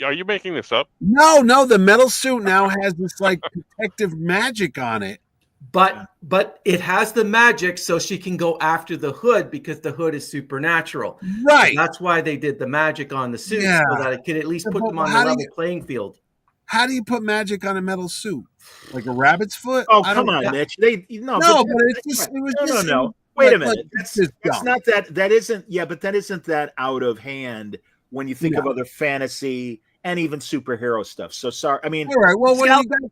Are you making this up? No, the metal suit now has this like protective magic on it. But it has the magic so she can go after the Hood because the Hood is supernatural. Right. So that's why they did the magic on the suit so that it could at least put them on the level playing field. How do you put magic on a metal suit? Like a rabbit's foot? Oh, come on, Mitch. Wait a minute. That's not that. That isn't. Yeah, but that isn't that out of hand when you think of other fantasy and even superhero stuff. So sorry. I mean, all right. Well,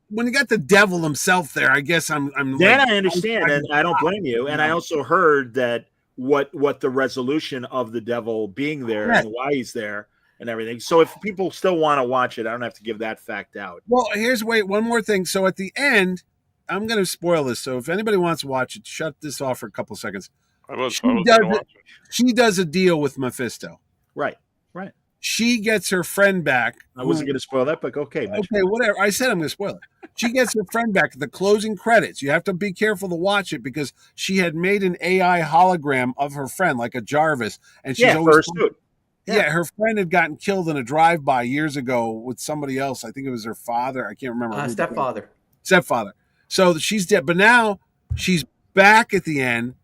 when you got the devil himself there, I guess I'm. Then I understand, and I don't blame you. And I also heard that what the resolution of the devil being there and why he's there and everything. So if people still want to watch it, I don't have to give that fact out. Well, one more thing. So at the end, I'm going to spoil this. So if anybody wants to watch it, shut this off for a couple seconds. She does a deal with Mephisto. Right. She gets her friend back. I wasn't going to spoil that, but okay. Mitch. Okay, whatever. I said I'm going to spoil it. She gets her friend back at the closing credits. You have to be careful to watch it because she had made an AI hologram of her friend, like a Jarvis, and she's always. Yeah, her friend had gotten killed in a drive-by years ago with somebody else. I think it was her father. I can't remember. Stepfather. So she's dead. But now she's back at the end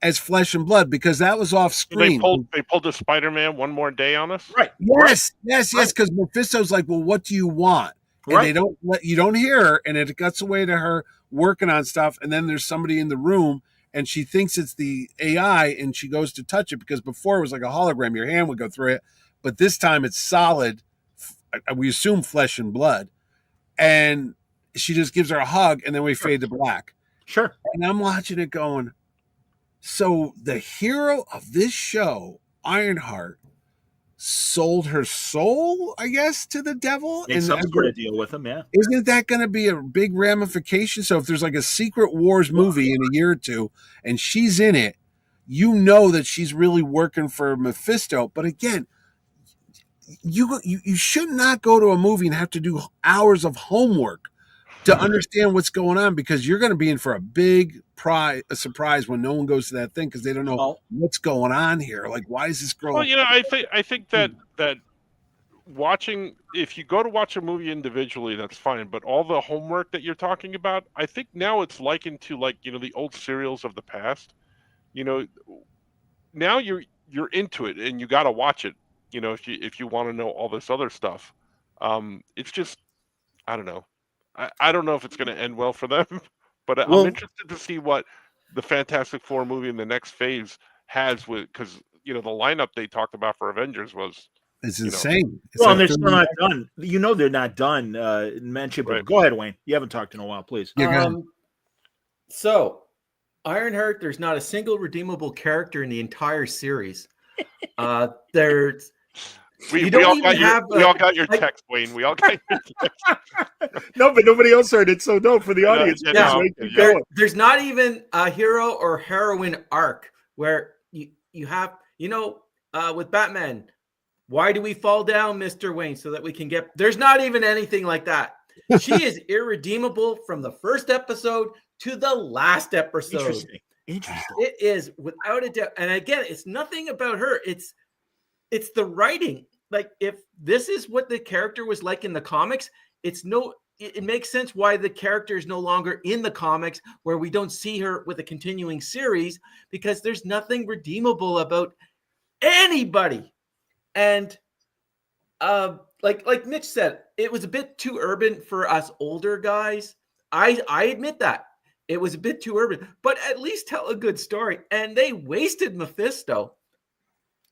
as flesh and blood because that was off screen. They pulled the Spider-Man One More Day on us? Right. Yes. Because Mephisto's like, well, what do you want? And you don't hear her, and it cuts away to her working on stuff, and then there's somebody in the room, and she thinks it's the AI, and she goes to touch it because before it was like a hologram. Your hand would go through it. But this time it's solid. We assume flesh and blood. And she just gives her a hug, and then we fade to black. Sure. And I'm watching it going, so the hero of this show, Ironheart, sold her soul, I guess, to the devil. And some sort of deal with him, yeah. Isn't that going to be a big ramification? So if there's like a Secret Wars movie in a year or two and she's in it, you know that she's really working for Mephisto. But again, you should not go to a movie and have to do hours of homework to understand what's going on because you're going to be in for a big surprise when no one goes to that thing because they don't know what's going on here. Like, why is this girl? Well, I think that watching, if you go to watch a movie individually, that's fine. But all the homework that you're talking about, I think now it's likened to the old serials of the past. Now you're into it and you got to watch it. If you want to know all this other stuff, it's just, I don't know. I don't know if it's going to end well for them, but I'm interested to see what the Fantastic Four movie in the next phase has because the lineup they talked about for Avengers it's insane. And they're still not done. They're not done. Mention, but go ahead, Wayne. You haven't talked in a while, please. So Ironheart, there's not a single redeemable character in the entire series. There's. We all got your text, Wayne. We all got your text. No, but nobody else heard it, so no, for the audience. There's not even a hero or heroine arc where you have, with Batman, why do we fall down, Mr. Wayne, so that we can get... There's not even anything like that. She is irredeemable from the first episode to the last episode. Interesting. It is without a doubt. And again, it's nothing about her. It's the writing. Like, if this is what the character was like in the comics, it makes sense why the character is no longer in the comics, where we don't see her with a continuing series, because there's nothing redeemable about anybody. And like Mitch said, it was a bit too urban for us older guys. I admit that. It was a bit too urban, but at least tell a good story. And they wasted Mephisto.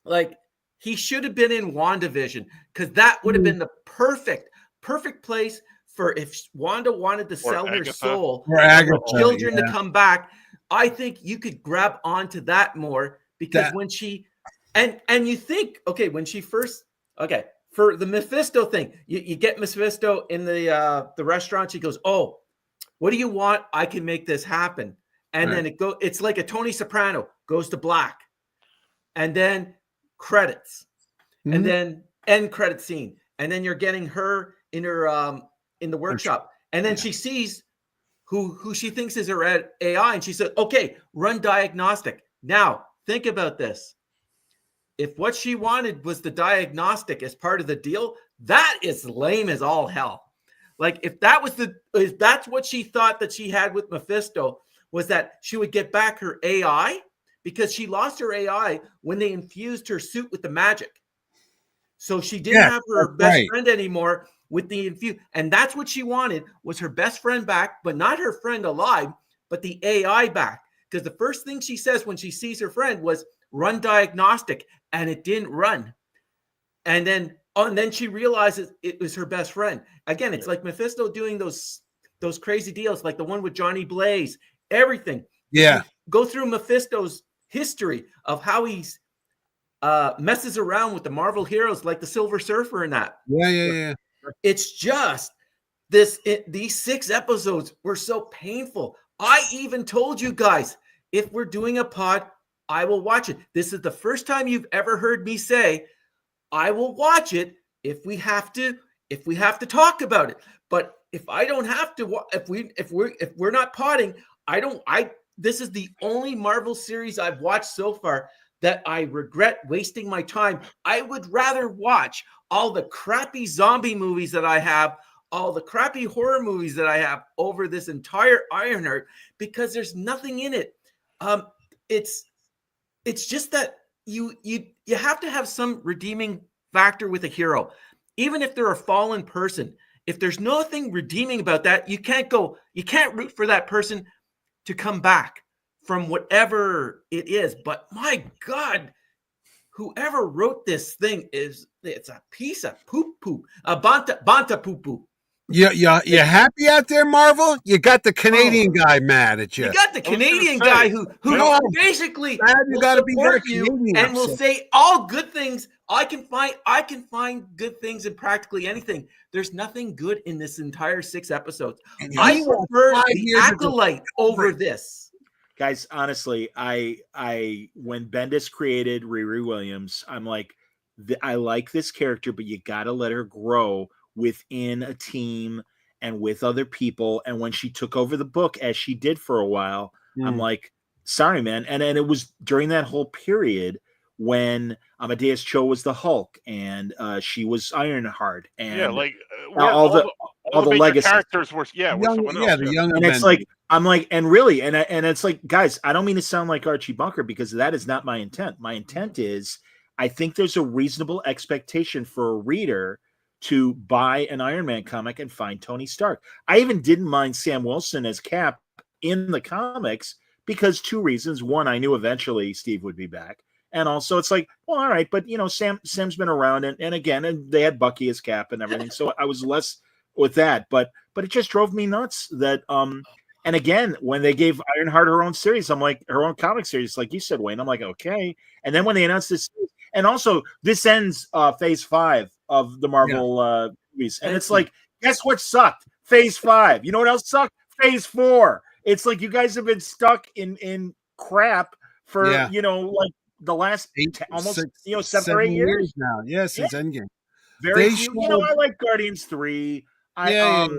Like, he should have been in WandaVision, because that would have been the perfect place for if Wanda wanted to sell her soul for children to come back. I think you could grab onto that more, because when she and you think, okay, when she first, okay, for the Mephisto thing, you get Mephisto in the restaurant. She goes, "Oh, what do you want? I can make this happen." And then it's like a Tony Soprano, goes to black, and then credits, and then end credit scene, and then you're getting her in her in the workshop, and then she sees who she thinks is her AI, and she said, "Okay, run diagnostic." Now think about this: if what she wanted was the diagnostic as part of the deal, that is lame as all hell. Like if that's what she thought that she had with Mephisto, was that she would get back her AI, because she lost her AI when they infused her suit with the magic. So she didn't have her best friend anymore with the infuse. And that's what she wanted, was her best friend back, but not her friend alive, but the AI back. Because the first thing she says when she sees her friend was, run diagnostic, and it didn't run. And then she realizes it was her best friend. Again, it's like Mephisto doing those crazy deals, like the one with Johnny Blaze, everything. Yeah. Go through Mephisto's history of how he's messes around with the Marvel heroes, like the Silver Surfer and that. Yeah. It's just these 6 episodes were so painful. I even told you guys, if we're doing a pod, I will watch it. This is the first time you've ever heard me say I will watch it if we have to talk about it. But if I don't have to, if we're not potting, this is the only Marvel series I've watched so far that I regret wasting my time. I would rather watch all the crappy zombie movies that I have, all the crappy horror movies that I have over this entire Ironheart, because there's nothing in it. It's just that you have to have some redeeming factor with a hero, even if they're a fallen person. If there's nothing redeeming about that, you can't root for that person to come back from whatever it is. But my God, whoever wrote this thing it's a piece of poo, a banta poo. You happy out there, Marvel? You got the Canadian guy mad at you. You got the Canadian guy who basically you got to be very Canadian and will say all good things. I can find good things in practically anything. There's nothing good in this entire 6 episodes. I prefer the Acolyte over this. Guys, honestly, I when Bendis created Riri Williams, I'm like, I like this character, but you got to let her grow within a team and with other people. And when she took over the book, as she did for a while, I'm like, sorry, man. And it was during that whole period when Amadeus Cho was the Hulk and she was Ironheart, and all the legacy characters were the young. And it's like, I'm like, and really, and it's like, guys, I don't mean to sound like Archie Bunker, because that is not my intent. My intent is, I think there's a reasonable expectation for a reader to buy an Iron Man comic and find Tony Stark. I even didn't mind Sam Wilson as Cap in the comics because 2 reasons. One, I knew eventually Steve would be back. And also it's like, well, all right, but Sam's been around, and again, and they had Bucky as Cap and everything. So I was less with that, but it just drove me nuts that, and again, when they gave Ironheart her own series, I'm like, her own comic series, like you said, Wayne, I'm like, okay. And then when they announced this, and also this ends phase 5 of the Marvel movies. And it's like, guess what sucked? Phase 5. You know what else sucked? Phase 4. It's like you guys have been stuck in crap for like the last almost 7 or 8 years now. Yeah, since Endgame. Very few. I like Guardians 3. I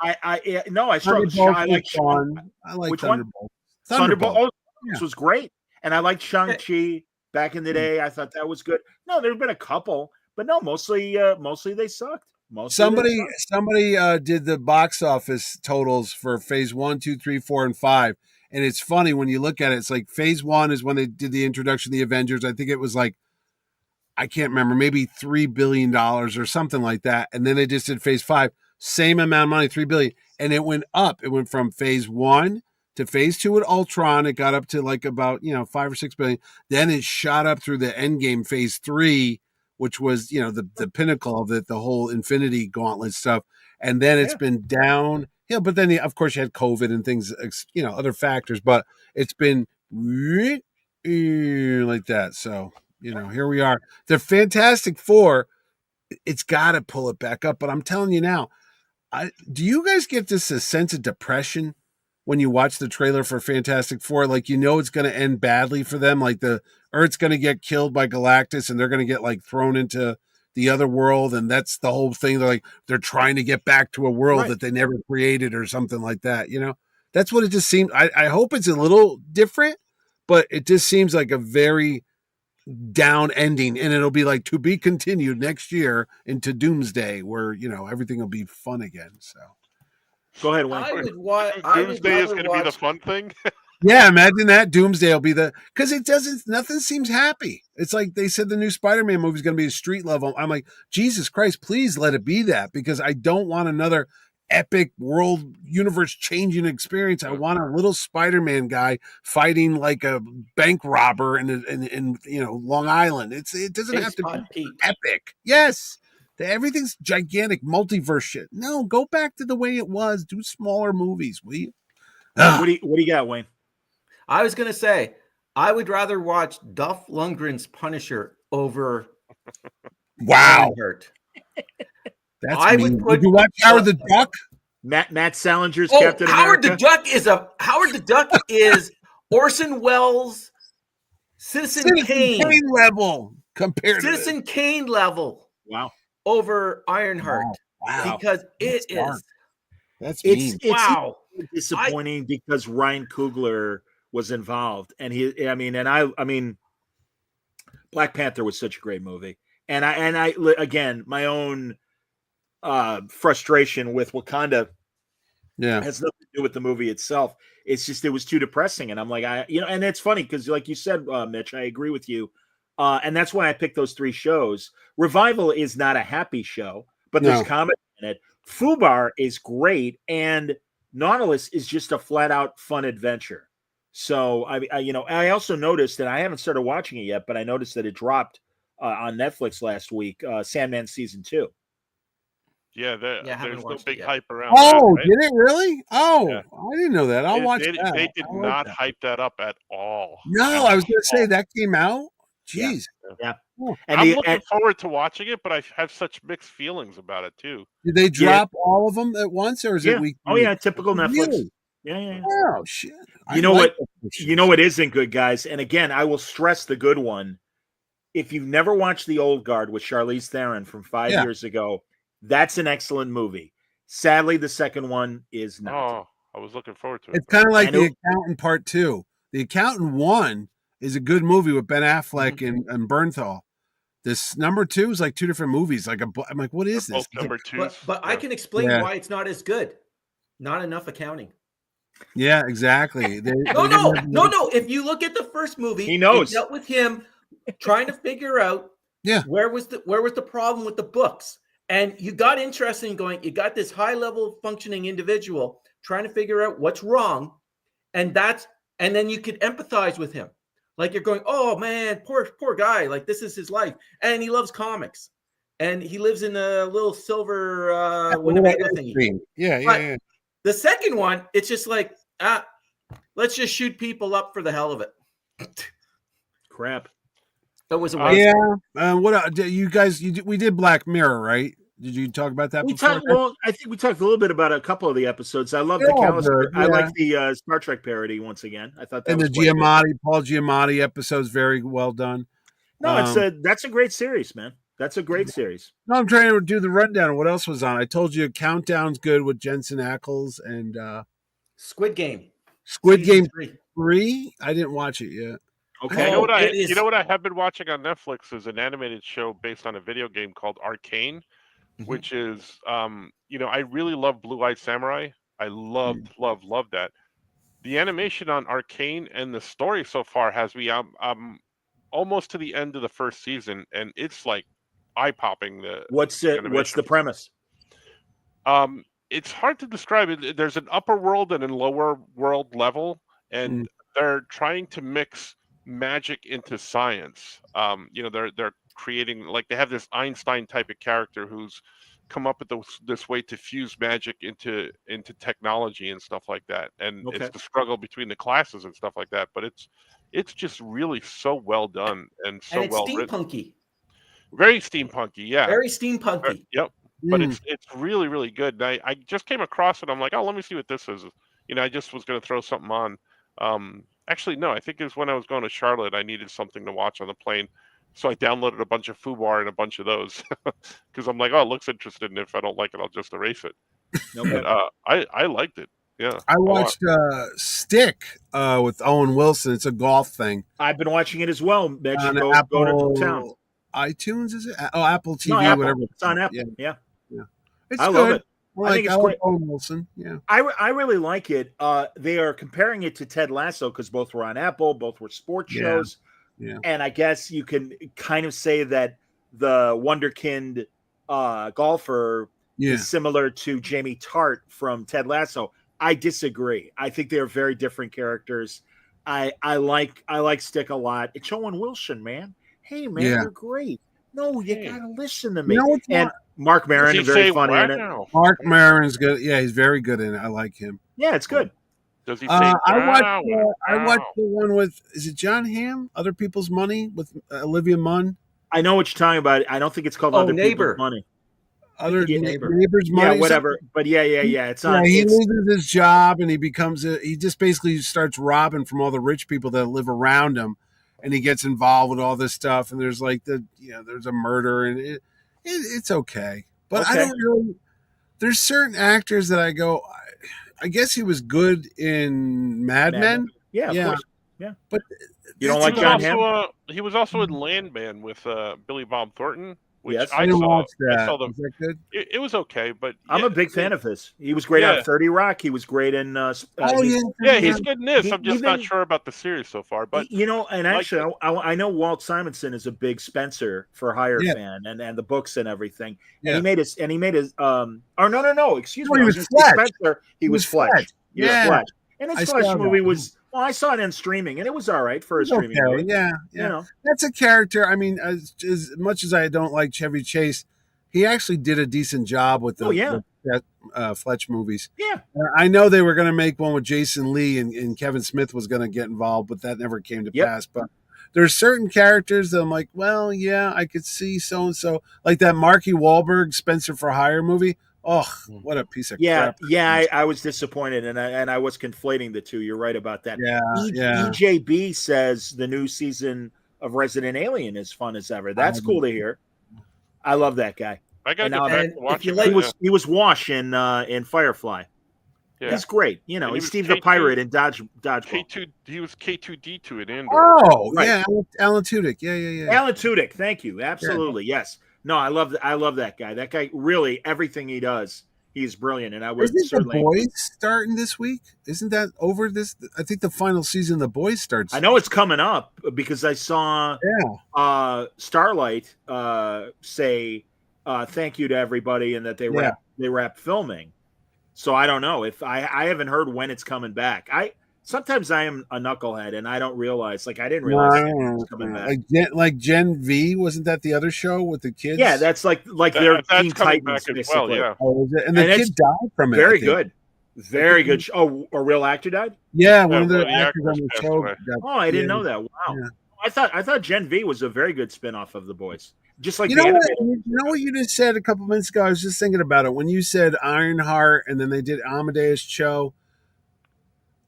like Sean. I like which Thunderbolt. One? Thunderbolt. Oh, this was great. And I liked Shang-Chi back in the day. I thought that was good. No, there's been a couple, but no, mostly they sucked. Somebody did the box office totals for phase 1, 2, 3, 4, and 5. And it's funny when you look at it, it's like phase 1 is when they did the introduction of the Avengers. I think it was like, I can't remember, maybe $3 billion or something like that. And then they just did phase 5, same amount of money, $3 billion. And it went up. It went from phase 1 to phase 2 with Ultron. It got up to like about, $5 or $6 billion. Then it shot up through the Endgame phase 3, which was, the pinnacle of it, the whole Infinity Gauntlet stuff. And then it's been down. But then, of course, you had COVID and things, other factors. But it's been like that. So, here we are. The Fantastic Four, it's got to pull it back up. But I'm telling you now, do you guys get this a sense of depression when you watch the trailer for Fantastic Four? Like, it's going to end badly for them. Like the Earth's going to get killed by Galactus and they're going to get like thrown into the other world. And that's the whole thing. They're trying to get back to a world that they never created or something like that. That's what it just seems. I hope it's a little different, but it just seems like a very down ending, and it'll be like to be continued next year into Doomsday, where everything will be fun again. So go ahead, Wayne. Doomsday is going to be the fun thing. Yeah, imagine that. Doomsday will be because nothing seems happy. It's like they said the new Spider-Man movie is going to be a street level. I'm like, Jesus Christ, please let it be that, because I don't want another epic world universe changing experience. I want a little Spider-Man guy fighting like a bank robber in Long Island. It doesn't have to be epic. Yes. Everything's gigantic multiverse shit. No, go back to the way it was. Do smaller movies, will you? What do you got, Wayne? I was going to say, I would rather watch Dolph Lundgren's Punisher over Ironheart. That's mean. Would you watch Howard the Duck? Matt Salinger's Captain America? Howard the Duck is Orson Welles' Citizen Kane level compared Citizen Kane level. Wow. Over Ironheart. Wow. Because it is. That's mean. Wow. It's disappointing because Ryan Coogler was involved, and I mean, Black Panther was such a great movie, and I again, my own frustration with Wakanda, has nothing to do with the movie itself. It's just it was too depressing, and I'm like, and it's funny because, like you said, Mitch, I agree with you, and that's why I picked those three shows. Revival is not a happy show, but there's comedy in it. Fubar is great, and Nautilus is just a flat out fun adventure. So I also noticed that I haven't started watching it yet, but I noticed that it dropped on Netflix last week. Sandman season 2. Yeah, there's no big hype around. Oh, that, right? Did it really? Oh, yeah. I didn't know that. I'll watch that. They did not hype that up at all. No, I was going to say that came out. Jeez. Yeah. And I'm looking forward to watching it, but I have such mixed feelings about it too. Did they drop all of them at once, or is it weekly? Oh yeah, typical Netflix. Really? Yeah. Oh shit! You know what? You know what isn't good, guys. And again, I will stress the good one. If you've never watched The Old Guard with Charlize Theron from 5 years ago, that's an excellent movie. Sadly, the second one is not. Oh, I was looking forward to it. It's kind of like The Accountant Part 2. The Accountant 1 is a good movie with Ben Affleck and Bernthal. This number 2 is like two different movies. I'm like, what is this? Number 2. But I can explain why it's not as good. Not enough accounting. Yeah, exactly. No. If you look at the first movie, he knows. It dealt with him trying to figure out where was the problem with the books. And you got interested in going, you got this high level functioning individual trying to figure out what's wrong. And then you could empathize with him. Like you're going, oh man, poor guy. Like this is his life. And he loves comics. And he lives in a little silver Winnebago thingy. Yeah. The second one, it's just like, let's just shoot people up for the hell of it. Crap. That was a waste. What you guys? We did Black Mirror, right? Did you talk about that before? I think we talked a little bit about a couple of the episodes. I love the calendar. I like the Star Trek parody once again. I thought that and was the Paul Giamatti episodes very well done. No, that's a great series, man. That's a great series. No, I'm trying to do the rundown of what else was on. I told you Countdown's good with Jensen Ackles and Squid Game. Squid Game 3. I didn't watch it yet. Okay. You know what I have been watching on Netflix is an animated show based on a video game called Arcane, which is I really love Blue Eyed Samurai. I love that. The animation on Arcane and the story so far has me almost to the end of the first season, and it's like eye-popping. What's the premise? It's hard to describe it. There's an upper world and a lower world level, and they're trying to mix magic into science. They're creating, like, they have this Einstein type of character who's come up with this way to fuse magic into technology and stuff like that. And it's the struggle between the classes and stuff like that. But it's just really so well done and so well written. Steampunky. Very steampunky, yeah. Very steampunky. Yep. But it's really, really good. And I just came across it. I'm like, oh, let me see what this is. I just was going to throw something on. Actually, no, I think it was when I was going to Charlotte, I needed something to watch on the plane. So I downloaded a bunch of Fubar and a bunch of those because I'm like, oh, it looks interesting. And if I don't like it, I'll just erase it. Okay. I liked it. Yeah. I watched Stick with Owen Wilson. It's a golf thing. I've been watching it as well, Mitch. On Go to town. iTunes, is it? Oh, Apple TV, No, Apple. whatever. It's on Apple. Yeah. It's I good. love it. I think it's like great. Owen Wilson. Yeah. I really like it. They are comparing it to Ted Lasso because both were on Apple, both were sports shows. Yeah. And I guess you can kind of say that the Wonderkind golfer is similar to Jamie Tart from Ted Lasso. I disagree. I think they're very different characters. I like Stick a lot. It's Owen Wilson, man. Hey, man, you're great. No, you gotta listen to me. And Mark Maron is very funny in it. Mark Maron's good. Yeah, he's very good in it. I like him. Yeah, it's good. Does he say? I watched the one with, is it John Hamm? Other People's Money with Olivia Munn. I know what you're talking about. I don't think it's called Other People's Money. Neighbor's Money. Yeah, whatever. But yeah. It's on. He loses his job and he becomes he just basically starts robbing from all the rich people that live around him, and he gets involved with all this stuff. And there's like there's a murder, and it's okay. But I don't really. There's certain actors that I go, I guess he was good in Mad Men. Yeah, of course. Yeah, but you don't like John Hamm? He was also in Landman with Billy Bob Thornton. Which I didn't watch that. Is that good? It was okay, but I'm a big fan of his. He was great on 30 Rock. He was great in. He's good in this. I'm just not sure about the series so far. But and actually, I know Walt Simonson is a big Spencer for Hire fan, and the books and everything. Yeah. And he made his. No. Excuse me. He was Fletch. Spencer. He was Fletch. Yeah. Fletch. And his Fletch movie was. Well, I saw it in streaming, and it was all right for a streaming movie. Yeah. That's a character. I mean, as much as I don't like Chevy Chase, he actually did a decent job with the Fletch movies. Yeah. I know they were going to make one with Jason Lee, and Kevin Smith was going to get involved, but that never came to pass. But there's certain characters that I'm like, well, yeah, I could see so-and-so. Like that Marky Wahlberg Spencer for Hire movie. Oh, what a piece of crap. Yeah, I was disappointed, and I was conflating the two. You're right about that. EJB says the new season of Resident Alien is fun as ever. That's cool to hear. I love that guy. I got to get back to watching it. He was Wash in Firefly. Yeah. He's great. He's Steve the Pirate in Dodgeball. He was K2D2 in Andor. Oh, right. Yeah, Alan Tudyk. Yeah. Alan Tudyk, thank you. Absolutely, yes. No, I love that guy. That guy, really, everything he does, he's brilliant. And I would certainly. The Boys starting this week? Isn't that over this? I think the final season of The Boys starts. I know it's coming up because I saw Starlight say thank you to everybody and that they wrap filming. So I don't know if I haven't heard when it's coming back. Sometimes I am a knucklehead and I don't realize. Like I didn't realize it was coming back. Like Gen V, wasn't that the other show with the kids? Yeah, that's like their Teen Titans basically. Well, yeah. Oh, is it? And the kid died from it. Very good. Very good. Oh, a real actor died? Yeah, one of the actors on the show. I didn't know that. Wow. Yeah. I thought Gen V was a very good spinoff of The Boys. Just like you know what you just said a couple minutes ago. I was just thinking about it when you said Ironheart, and then they did Amadeus Cho.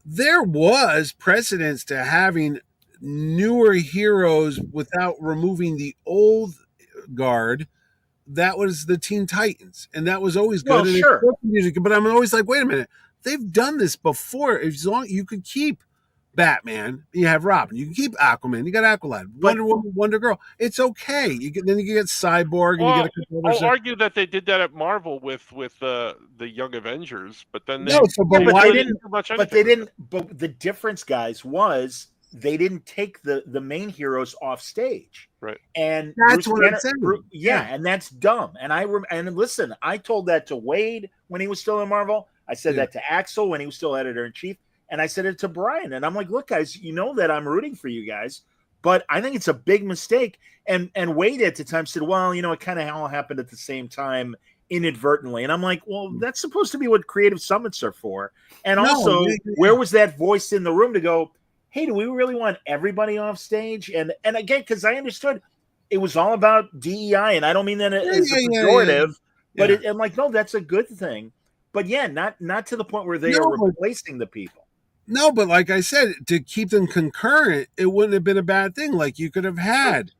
There was precedence to having newer heroes without removing the old guard. That was the Teen Titans, and that was always good. Well, sure. But I'm always like, wait a minute, they've done this before. As long you could keep Batman, you have Robin, you can keep Aquaman, you got Aqualad, Wonder Woman, Wonder Girl. It's okay. Then you get Cyborg, and you get a couple I'll argue that they did that at Marvel with the Young Avengers, but then but the difference, guys, was they didn't take the main heroes off stage, right? And that's what I'm saying. And that's dumb. And listen, I told that to Wade when he was still in Marvel. I said that to Axel when he was still editor in chief. And I said it to Brian, and I'm like, look, guys, you know that I'm rooting for you guys, but I think it's a big mistake. And Wade at the time said, well, it kind of all happened at the same time inadvertently. And I'm like, well, that's supposed to be what creative summits are for. And where was that voice in the room to go, hey, do we really want everybody off stage? And again, because I understood it was all about DEI, and I don't mean that as a pejorative, but I'm like, no, that's a good thing. But not to the point where they are replacing the people. No, but like I said, to keep them concurrent, it wouldn't have been a bad thing. Like you could have had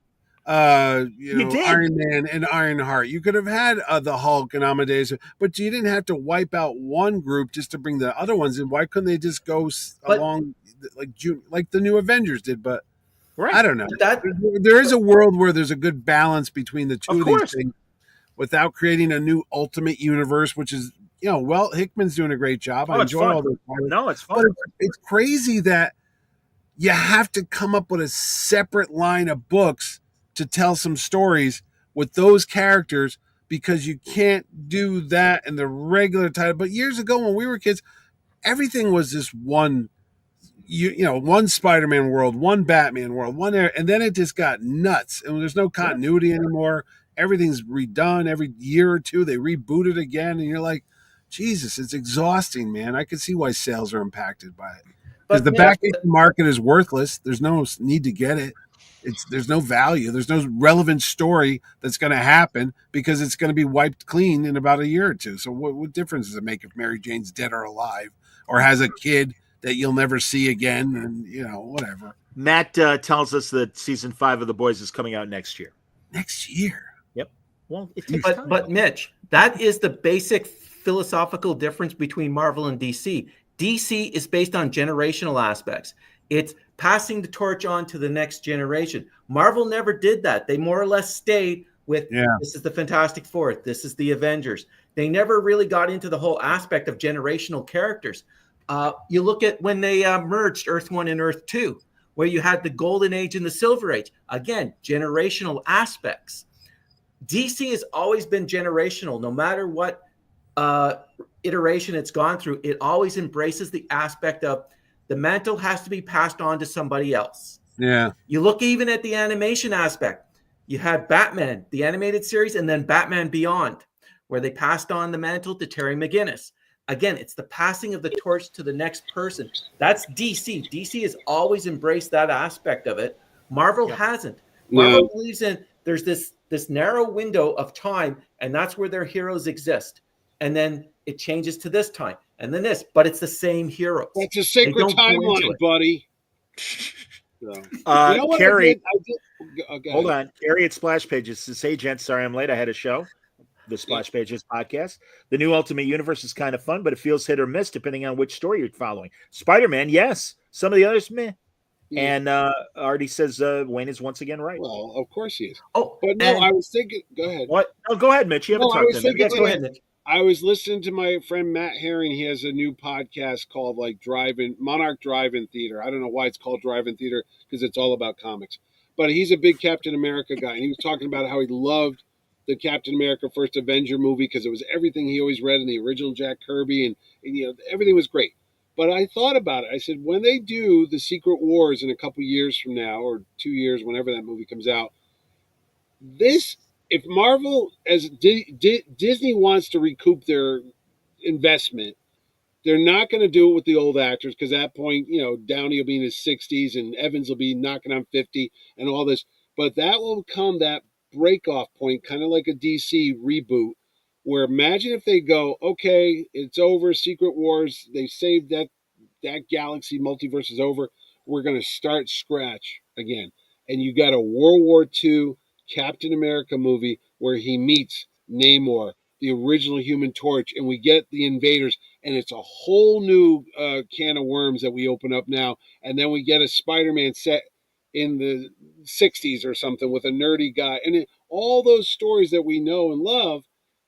Iron Man and Ironheart. You could have had the Hulk and Amadeus, but you didn't have to wipe out one group just to bring the other ones in. Why couldn't they just go along like the new Avengers did? But I don't know. There is a world where there's a good balance between the two of these things without creating a new Ultimate Universe, which is, Hickman's doing a great job. I enjoy all those. No, it's fun. But it's crazy that you have to come up with a separate line of books to tell some stories with those characters, because you can't do that in the regular title. But years ago when we were kids, everything was just one, one Spider-Man world, one Batman world, and then it just got nuts, and there's no continuity anymore. Everything's redone every year or two. They reboot it again, and you're like, Jesus, it's exhausting, man. I can see why sales are impacted by it. Because the back market is worthless. There's no need to get it. There's no value. There's no relevant story that's going to happen, because it's going to be wiped clean in about a year or two. So what difference does it make if Mary Jane's dead or alive, or has a kid that you'll never see again, and whatever. Matt tells us that season 5 of The Boys is coming out next year. Next year. Yep. Well, it takes time. But Mitch, that is the basic philosophical difference between Marvel and DC. DC is based on generational aspects. It's passing the torch on to the next generation. Marvel never did that. They more or less stayed with, this is the Fantastic Four, this is the Avengers. They never really got into the whole aspect of generational characters. You look at when they merged Earth 1 and Earth 2, where you had the Golden Age and the Silver Age. Again, generational aspects. DC has always been generational. No matter what iteration it's gone through, it always embraces the aspect of the mantle has to be passed on to somebody else. Yeah. You look even at the animation aspect. You had Batman, the animated series, and then Batman Beyond, where they passed on the mantle to Terry McGinnis. Again, it's the passing of the torch to the next person. That's DC. DC has always embraced that aspect of it. Marvel hasn't. Marvel believes in there's this narrow window of time, and that's where their heroes exist. And then it changes to this time, and then this, but it's the same heroes. It's a sacred timeline, buddy. Carrie, hold on. Carrie at Splash Pages says, "Hey, gents, sorry I'm late. I had a show. The Splash Pages podcast. The new Ultimate Universe is kind of fun, but it feels hit or miss depending on which story you're following. Spider-Man, yes. Some of the others, meh." And Artie says Wayne is once again right. Well, of course he is. Oh, but no, I was thinking. Go ahead. What? Oh, go ahead, Mitch. You haven't talked to him. Yes, go ahead, Mitch. I was listening to my friend Matt Herring. He has a new podcast called Monarch Drive-In Theater. I don't know why it's called Drive-In Theater, because it's all about comics. But he's a big Captain America guy, and he was talking about how he loved the Captain America First Avenger movie because it was everything he always read in the original Jack Kirby, and everything was great. But I thought about it. I said, when they do the Secret Wars in a couple years from now, or 2 years, whenever that movie comes out, if Marvel, as Disney wants to recoup their investment, they're not going to do it with the old actors, because at that point, Downey will be in his 60s and Evans will be knocking on 50 and all this. But that will come that break-off point, kind of like a DC reboot, where imagine if they go, okay, it's over, Secret Wars, they saved that galaxy, multiverse is over, we're going to start scratch again. And you got a World War II Captain America movie where he meets Namor, the original Human Torch, and we get the invaders, and it's a whole new can of worms that we open up now. And then we get a Spider-Man set in the 60s or something with a nerdy guy. And all those stories that we know and love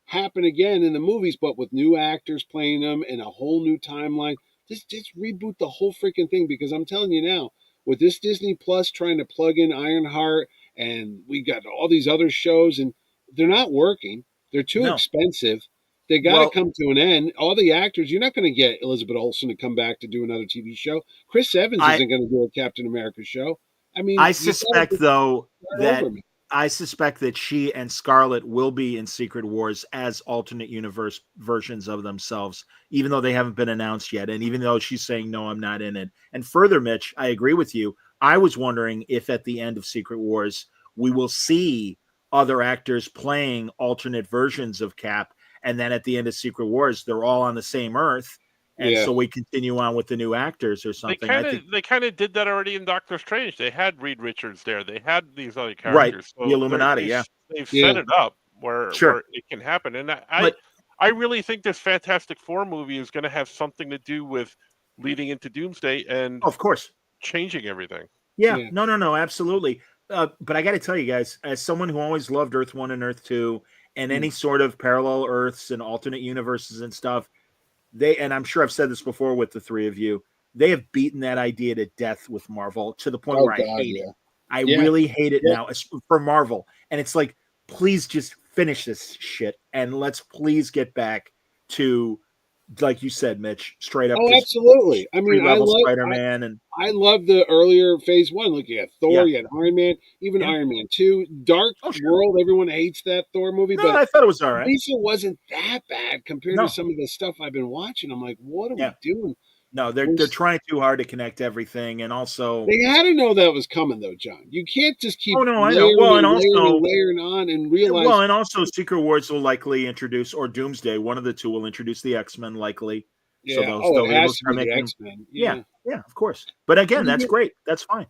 happen again in the movies, but with new actors playing them and a whole new timeline. Just reboot the whole freaking thing, because I'm telling you now, with this Disney Plus trying to plug in Ironheart, and we got all these other shows, and they're not working. They're too expensive. They got to come to an end. All the actors, you're not going to get Elizabeth Olsen to come back to do another TV show. Chris Evans isn't going to do a Captain America show. I mean, I suspect that she and Scarlet will be in Secret Wars as alternate universe versions of themselves, even though they haven't been announced yet. And even though she's saying, no, I'm not in it. And further, Mitch, I agree with you. I was wondering if at the end of Secret Wars, we will see other actors playing alternate versions of Cap. And then at the end of Secret Wars, they're all on the same Earth. and so we continue on with the new actors or something. They kind of did that already in Doctor Strange. They had Reed Richards there. They had these other characters. Right, So the Illuminati. they've set it up where it can happen. And I really think this Fantastic Four movie is going to have something to do with leading into Doomsday and, of course, changing everything. Yeah. No, absolutely. But I got to tell you guys, as someone who always loved Earth 1 and Earth 2 and any sort of parallel Earths and alternate universes and stuff, and I'm sure I've said this before with the three of you, they have beaten that idea to death with Marvel to the point where I hate it. I really hate it now for Marvel. And it's like, please just finish this shit and let's please get back to, like you said, Mitch, straight up. Oh, absolutely. I mean, I love Spider-Man, and I love the earlier Phase 1. Look, you had Thor, you had Iron Man, even Iron Man 2. Dark World, everyone hates that Thor movie, but I thought it was all right. At least it wasn't that bad compared to some of the stuff I've been watching. I'm like, what are we doing? No, they're trying too hard to connect everything, and also they had to know that was coming, though, John. You can't just keep layering on and realize. Well, and also Secret Wars will likely introduce, or Doomsday, one of the two will introduce the X-Men likely. Yeah, so it has to be the X-Men. Yeah, of course. But again, that's great. That's fine.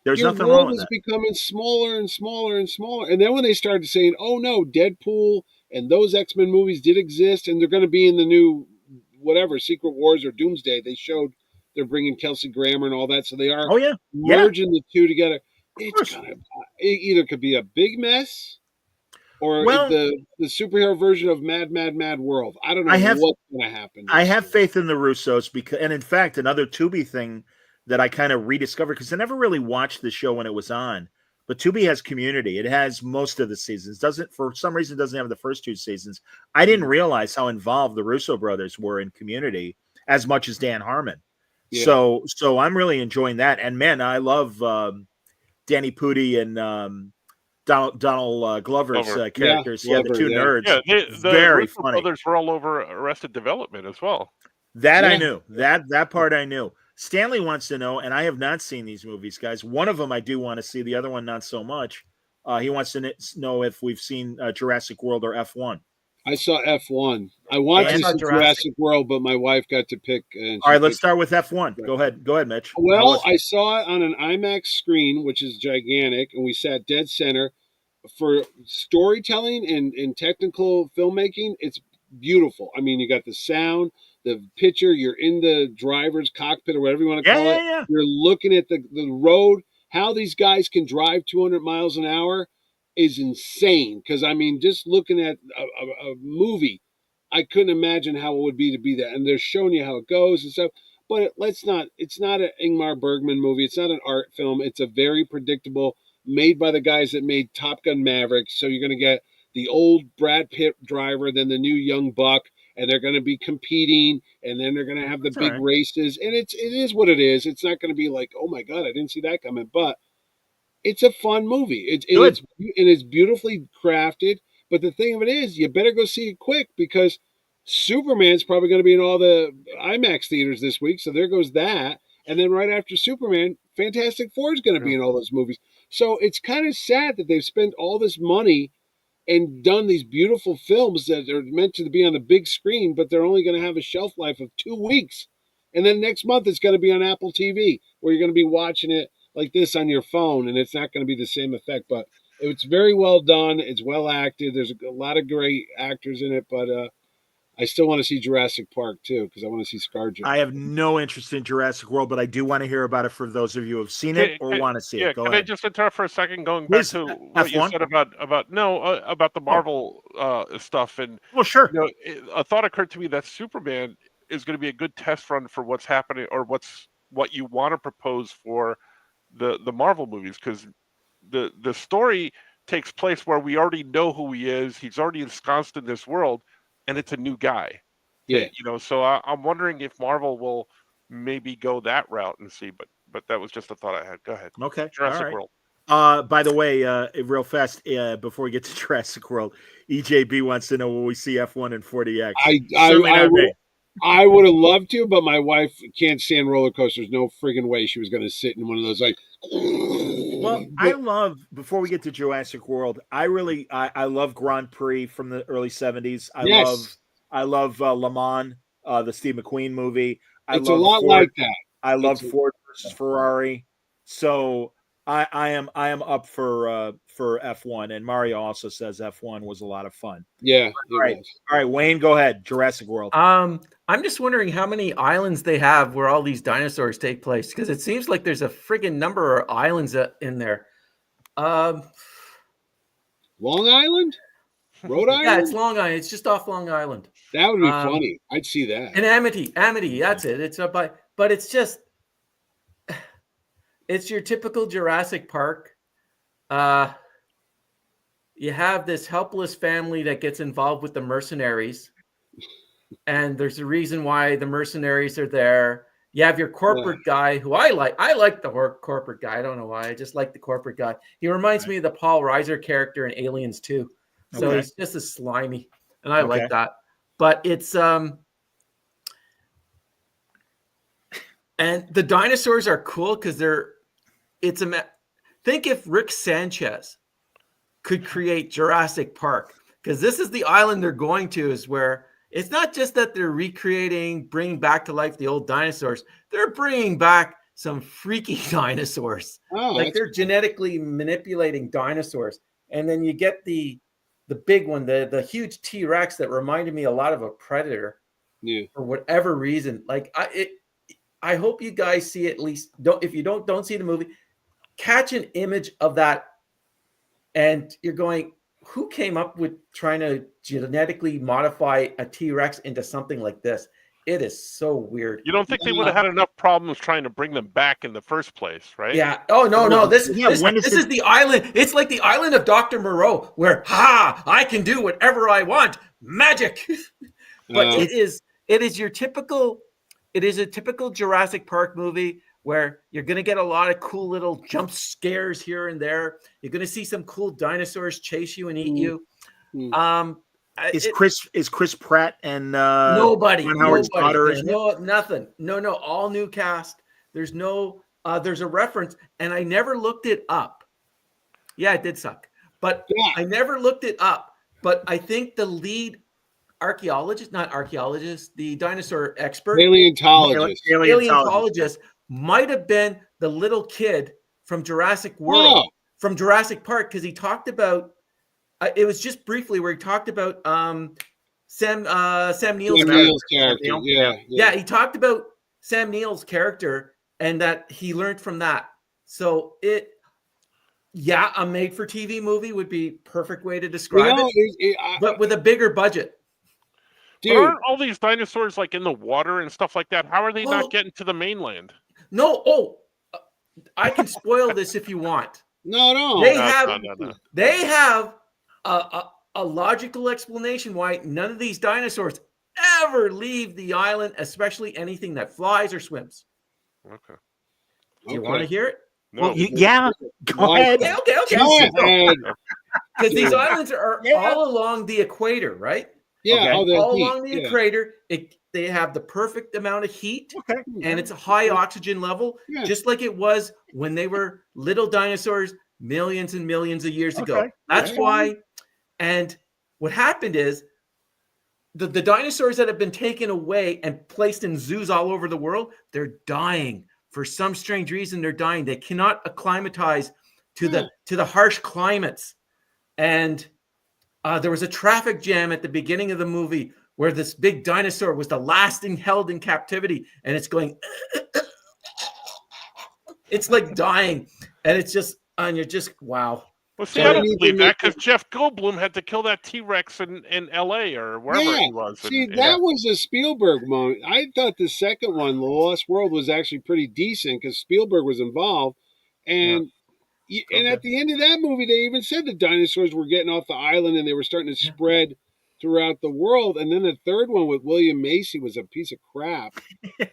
There's nothing wrong with that. Your world is becoming smaller and smaller and smaller. And then when they started saying, "Oh no, Deadpool and those X-Men movies did exist, and they're going to be in the new." Whatever Secret Wars or Doomsday, they showed they're bringing Kelsey Grammer and all that, so they are merging the two together. It either could be a big mess, or the superhero version of Mad World. I don't know what's going to happen. I have faith in the Russos and in fact, another Tubi thing that I kind of rediscovered because I never really watched the show when it was on. But Tubi has Community. It has most of the seasons. For some reason, doesn't have the first two seasons. I didn't realize how involved the Russo brothers were in Community as much as Dan Harmon. Yeah. So I'm really enjoying that. And man, I love Danny Pudi and Donald Glover's characters. The two nerds. Yeah, the very Russo funny. Brothers were all over Arrested Development as well. That I knew. That part I knew. Stanley wants to know, and I have not seen these movies, guys. One of them I do want to see. The other one, not so much. He wants to know if we've seen Jurassic World or F1. I saw F1. I wanted to see Jurassic World, but my wife got to pick. All right, let's start with F1. Go ahead, Mitch. Well, I saw it on an IMAX screen, which is gigantic, and we sat dead center. For storytelling and technical filmmaking, it's beautiful. I mean, you got the sound, the picture, you're in the driver's cockpit or whatever you want to call it. Yeah. You're looking at the road. How these guys can drive 200 miles an hour is insane. Because, I mean, just looking at a movie, I couldn't imagine how it would be to be that. And they're showing you how it goes and stuff. But it's not an Ingmar Bergman movie. It's not an art film. It's a very predictable, made by the guys that made Top Gun Maverick. So you're going to get the old Brad Pitt driver, then the new young buck. And they're going to be competing, and then they're going to have the big races. And it is what it is. It's not going to be like, oh my God, I didn't see that coming. But it's a fun movie. It's beautifully crafted. But the thing of it is, you better go see it quick because Superman's probably going to be in all the IMAX theaters this week. So there goes that. And then right after Superman, Fantastic Four is going to be in all those movies. So it's kind of sad that they've spent all this money and done these beautiful films that are meant to be on the big screen, but they're only going to have a shelf life of 2 weeks. And then next month it's going to be on Apple TV, where you're going to be watching it like this on your phone, and it's not going to be the same effect. But it's very well done. It's well acted. There's a lot of great actors in it, but I still want to see Jurassic Park, too, because I want to see ScarJo. I have no interest in Jurassic World, but I do want to hear about it for those of you who have seen it or want to see it. Go ahead. I just interrupt for a second, going back to what you said about the Marvel stuff? And sure. A thought occurred to me that Superman is going to be a good test run for what's happening or what you want to propose for the Marvel movies, because the story takes place where we already know who he is. He's already ensconced in this world. And it's a new guy. Yeah. So I'm wondering if Marvel will maybe go that route and see, but that was just a thought I had. Go ahead. Okay. Jurassic World. By the way, real fast, before we get to Jurassic World, EJB wants to know will we see F1 and 40X? I would have loved to, but my wife can't stand roller coasters. No friggin' way she was going to sit in one of those like. Well, I love, before we get to Jurassic World, I love Grand Prix from the early 70s. I love Le Mans the Steve McQueen movie. It's a lot like that. I love Ford versus Ferrari. So I am up for F1, and Mario also says F1 was a lot of fun. Yeah, all right, Wayne, go ahead. Jurassic World. I'm just wondering how many islands they have where all these dinosaurs take place, because it seems like there's a friggin' number of islands in there. Long Island, Rhode Island. Yeah, it's Long Island. It's just off Long Island. That would be funny. I'd see that. And Amity. That's it. It's up by, but it's just, it's your typical Jurassic Park. You have this helpless family that gets involved with the mercenaries, and there's a reason why the mercenaries are there. You have your corporate guy, who I like. I like the corporate guy. I don't know why. I just like the corporate guy. He reminds me of the Paul Reiser character in Aliens 2. So he's just as slimy, and I like that. But it's and the dinosaurs are cool because think if Rick Sanchez could create Jurassic Park, because this is the island they're going to, is where it's not just that they're bringing back to life the old dinosaurs. They're bringing back some freaky dinosaurs. Like they're genetically manipulating dinosaurs. And then you get the big one, the huge T-Rex that reminded me a lot of a predator. Yeah. For whatever reason. Like I hope you guys see at least, if you don't see the movie, catch an image of that, and you're going, who came up with trying to genetically modify a T-Rex into something like this? It is so weird. You don't think they would have had enough problems trying to bring them back in the first place, right? Yeah. Oh, no. This is the island. It's like the island of Dr. Moreau, where, I can do whatever I want. Magic. But it is a typical Jurassic Park movie where you're going to get a lot of cool little jump scares here and there. You're going to see some cool dinosaurs chase you and eat you. Is Chris Pratt and nobody? Howard's daughter? There's nothing. No. All new cast. There's no. There's a reference, and I never looked it up. Yeah, it did suck, but I never looked it up. But I think the lead the dinosaur expert, paleontologist might have been the little kid from Jurassic World, from Jurassic Park, because he talked about. It was just briefly where he talked about Sam Neill's character. Yeah, he talked about Sam Neill's character and that he learned from that. So a made-for-TV movie would be perfect way to describe it, but with a bigger budget. Dude. But aren't all these dinosaurs like in the water and stuff like that? How are they not getting to the mainland? No. I can spoil this if you want. No. They have a logical explanation why none of these dinosaurs ever leave the island, especially anything that flies or swims. Okay. Do you want to hear it? No. Well, yeah. Go ahead. Okay. Because these islands are all along the equator, right? Yeah, all along the equator. They have the perfect amount of heat, and it's a high oxygen level, just like it was when they were little dinosaurs millions and millions of years ago. That's why. And what happened is the dinosaurs that have been taken away and placed in zoos all over the world, they're dying. For some strange reason, they're dying. They cannot acclimatize to the harsh climates. And there was a traffic jam at the beginning of the movie where this big dinosaur was the last thing held in captivity, and it's going, it's like dying, and it's just, and you're just, wow. Well, see, I don't believe that, because Jeff Goldblum had to kill that T-Rex in L.A. or wherever he was. See, that was a Spielberg moment. I thought the second one, The Lost World, was actually pretty decent because Spielberg was involved. And at the end of that movie, they even said the dinosaurs were getting off the island and they were starting to spread throughout the world. And then the third one with William Macy was a piece of crap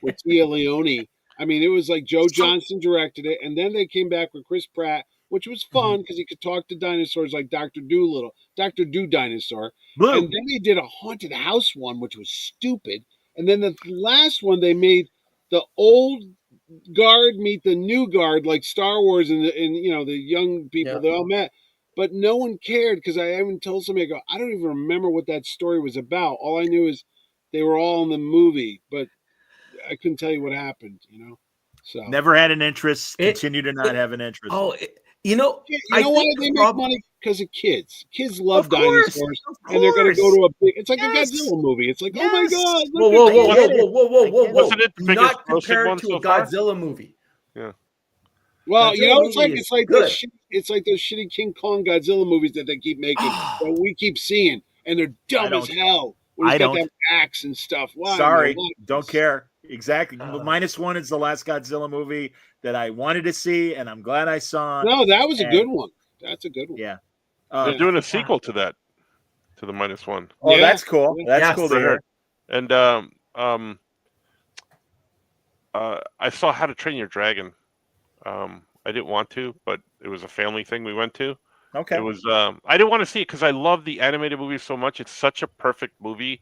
with Tia Leone. I mean, it was like Joe Johnston directed it. And then they came back with Chris Pratt, which was fun because he could talk to dinosaurs like Dr. Dolittle, Dr. Do Dinosaur. Blue. And then they did a haunted house one, which was stupid. And then the last one, they made the old guard meet the new guard, like Star Wars and the young people, they all met. But no one cared because I even told somebody, I don't even remember what that story was about. All I knew is They were all in the movie, but I couldn't tell you what happened. So never had an interest. Continue to not have an interest. You know why they make money? Because of kids. Kids love dinosaurs, and they're going to go to a big. It's like a Godzilla movie. It's like, oh my god! Whoa! Wasn't it the biggest Not grossing compared one to so a far? Godzilla movie. Yeah. Well, Godzilla it's like those shitty King Kong Godzilla movies that they keep making that we keep seeing, and they're dumb as hell. When he's got that axe and stuff. Why? Sorry, don't care. Exactly. -1 is the last Godzilla movie that I wanted to see, and I'm glad I saw. No, that was a good one. That's a good one. Yeah. They're doing a sequel to that, to the -1. Oh, yeah. That's cool. That's cool to hear. And I saw How to Train Your Dragon. I didn't want to, but it was a family thing we went to. Okay. It was. I didn't want to see it because I love the animated movie so much. It's such a perfect movie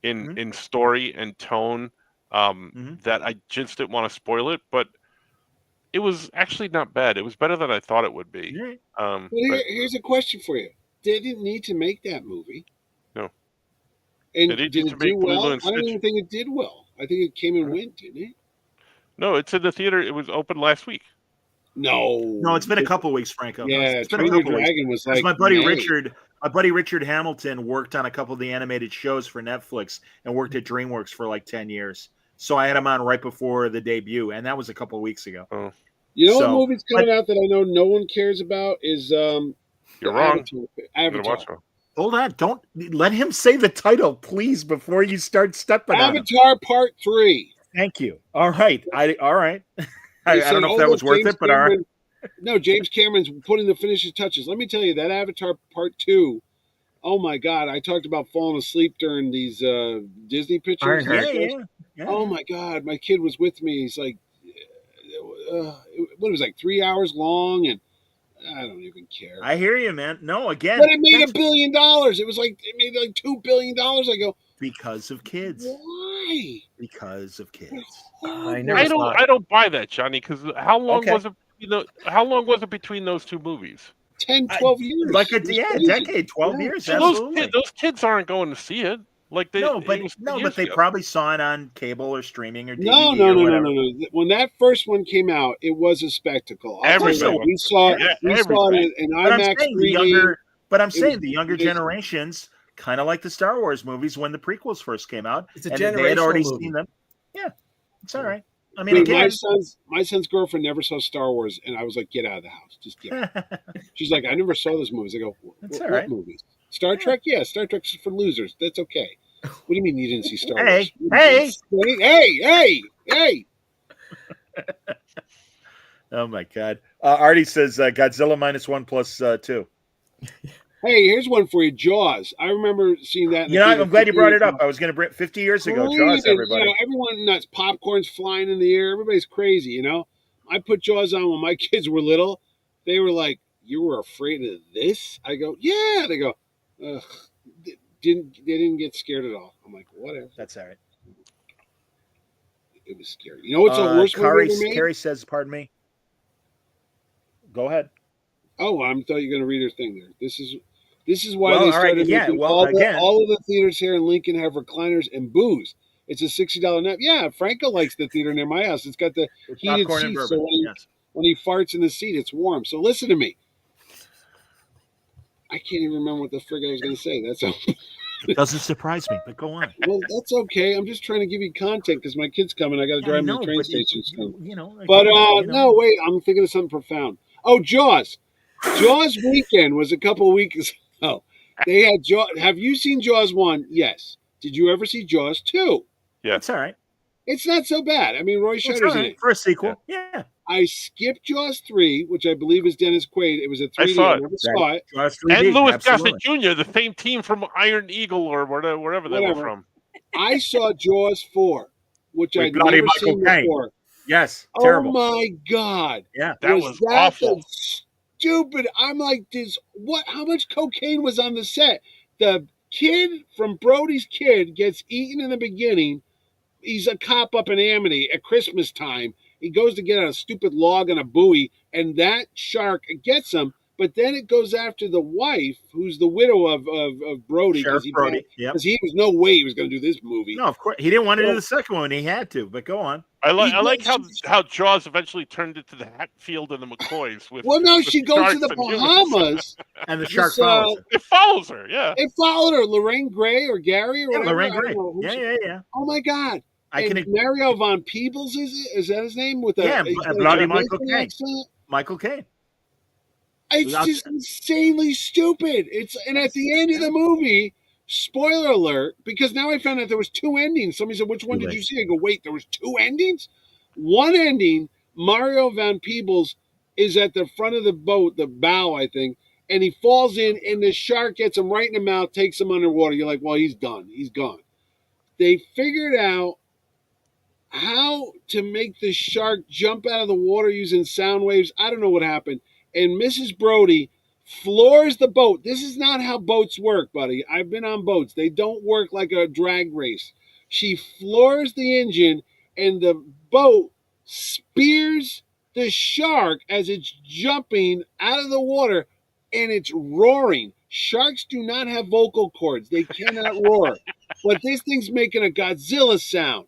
in story and tone that I just didn't want to spoil it. But it was actually not bad. It was better than I thought it would be. Here's a question for you: they didn't need to make that movie. No. And did it do well? I don't even think it did well. I think it came and went, didn't it? No, it's in the theater. It was open last week. No, it's been a couple weeks, Franco. Yeah, it's been a couple Dragon weeks. was like my buddy Richard Hamilton worked on a couple of the animated shows for Netflix and worked at DreamWorks for like 10 years. So I had him on right before the debut, and that was a couple of weeks ago. Oh. What movie's coming out that I know no one cares about is You're wrong. Avatar. Hold on, don't let him say the title, please, before you start stepping on him. Avatar Part 3. Thank you. All right. All right. I don't know if that was worth it, but all right. No, James Cameron's putting the finishing touches. Let me tell you, that Avatar Part 2, oh my God, I talked about falling asleep during these Disney pictures. Yeah. Oh my God, my kid was with me. He's like, what was it, like 3 hours long, and I don't even care. I hear you, man. No, again. But it made $1 billion. It made like $2 billion. I go, because of kids. Why? Because of kids. I don't buy that, Johnny. Because how long was it? How long was it between those two movies? 10, 12 years. Like a decade, 12 years. Absolutely. Those kids aren't going to see it. Like but they probably saw it on cable or streaming or DVD. No. When that first one came out, it was a spectacle. We saw it in IMAX 3D. But I'm saying the younger generations kind of like the Star Wars movies when the prequels first came out. It's a generational they had already movie. Seen them. Yeah, it's all right. I mean, again, my son's girlfriend never saw Star Wars, and I was like, "Get out of the house, just get out." She's like, "I never saw those movies." I go, "What movies? Star Trek? Yeah, Star Trek's for losers. That's okay." What do you mean you didn't see Star Wars? Hey! Oh my God! Artie says Godzilla -1 plus 2. Hey, here's one for you, Jaws. I remember seeing that. I'm glad you brought it up. I was going to bring 50 years ago, Jaws, everybody. Everyone nuts. Popcorn's flying in the air. Everybody's crazy, I put Jaws on when my kids were little. They were like, "You were afraid of this?" I go, "Yeah." They go, "Ugh." They didn't get scared at all. I'm like, whatever. That's all right. It was scary. You know what's the worst movie ever made? Carrie says, pardon me. Go ahead. Oh, I thought you were going to read her thing there. This is why they started making all of the theaters here in Lincoln have recliners and booze. It's a $60 net. Yeah, Franco likes the theater near my house. It's got the heated seats, so when he farts in the seat, it's warm. So listen to me. I can't even remember what the frig I was going to say. That's all. It doesn't surprise me, but go on. Well, that's okay. I'm just trying to give you content because my kid's coming. I got to drive him to the train station soon. No, wait. I'm thinking of something profound. Oh, Jaws. Jaws weekend was a couple weeks ago. They had Jaws. Have you seen Jaws 1? Yes. Did you ever see Jaws 2? Yeah. It's all right. It's not so bad. I mean, Roy Scheider's in it. For a sequel. Yeah. I skipped Jaws 3, which I believe is Dennis Quaid. It was a 3D. I never saw it. And Louis Gossett Jr., the same team from Iron Eagle or wherever they were from. I saw Jaws 4, which I'd never seen before. Yes. Terrible. Oh, my God. Yeah. That was awful. Stupid. I'm like, how much cocaine was on the set? The kid from Brody's Kid gets eaten in the beginning. He's a cop up in Amity at Christmas time. He goes to get on a stupid log on a buoy, and that shark gets him. But then it goes after the wife, who's the widow of Brody, Sheriff Brody. Because he was no way he was going to do this movie. No, of course he didn't want to do the second one. He had to, but go on. I like how Jaws eventually turned into the Hatfield and the McCoys. Well, no, she goes to the Bahamas, and the shark follows her. It follows her, yeah. It followed her, Lorraine Gray or Gary or whatever. Lorraine Gray. Yeah. Oh my God! Mario Von Peebles is that his name? With bloody Michael Caine. Michael Caine. It's just insanely stupid. And at the end of the movie, spoiler alert, because now I found out there was 2 endings. Somebody said, which one did you see? I go, wait, there was 2 endings? One ending, Mario Van Peebles is at the front of the boat, the bow, I think, and he falls in, and the shark gets him right in the mouth, takes him underwater. You're like, well, he's done. He's gone. They figured out how to make the shark jump out of the water using sound waves. I don't know what happened. And Mrs. Brody floors the boat. This is not how boats work, buddy. I've been on boats. They don't work like a drag race. She floors the engine, and the boat spears the shark as it's jumping out of the water, and it's roaring. Sharks do not have vocal cords. They cannot roar. But this thing's making a Godzilla sound.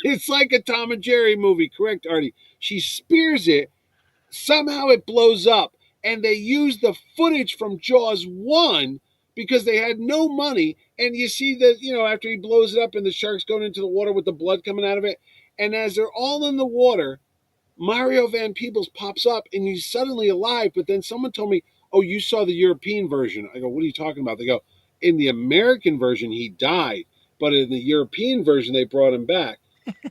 It's like a Tom and Jerry movie. Correct, Artie? She spears it. Somehow it blows up, and they use the footage from Jaws 1 because they had no money. And you see that, after he blows it up and the shark's going into the water with the blood coming out of it. And as they're all in the water, Mario Van Peebles pops up, and he's suddenly alive. But then someone told me, oh, you saw the European version. I go, what are you talking about? They go, in the American version, he died. But in the European version, they brought him back.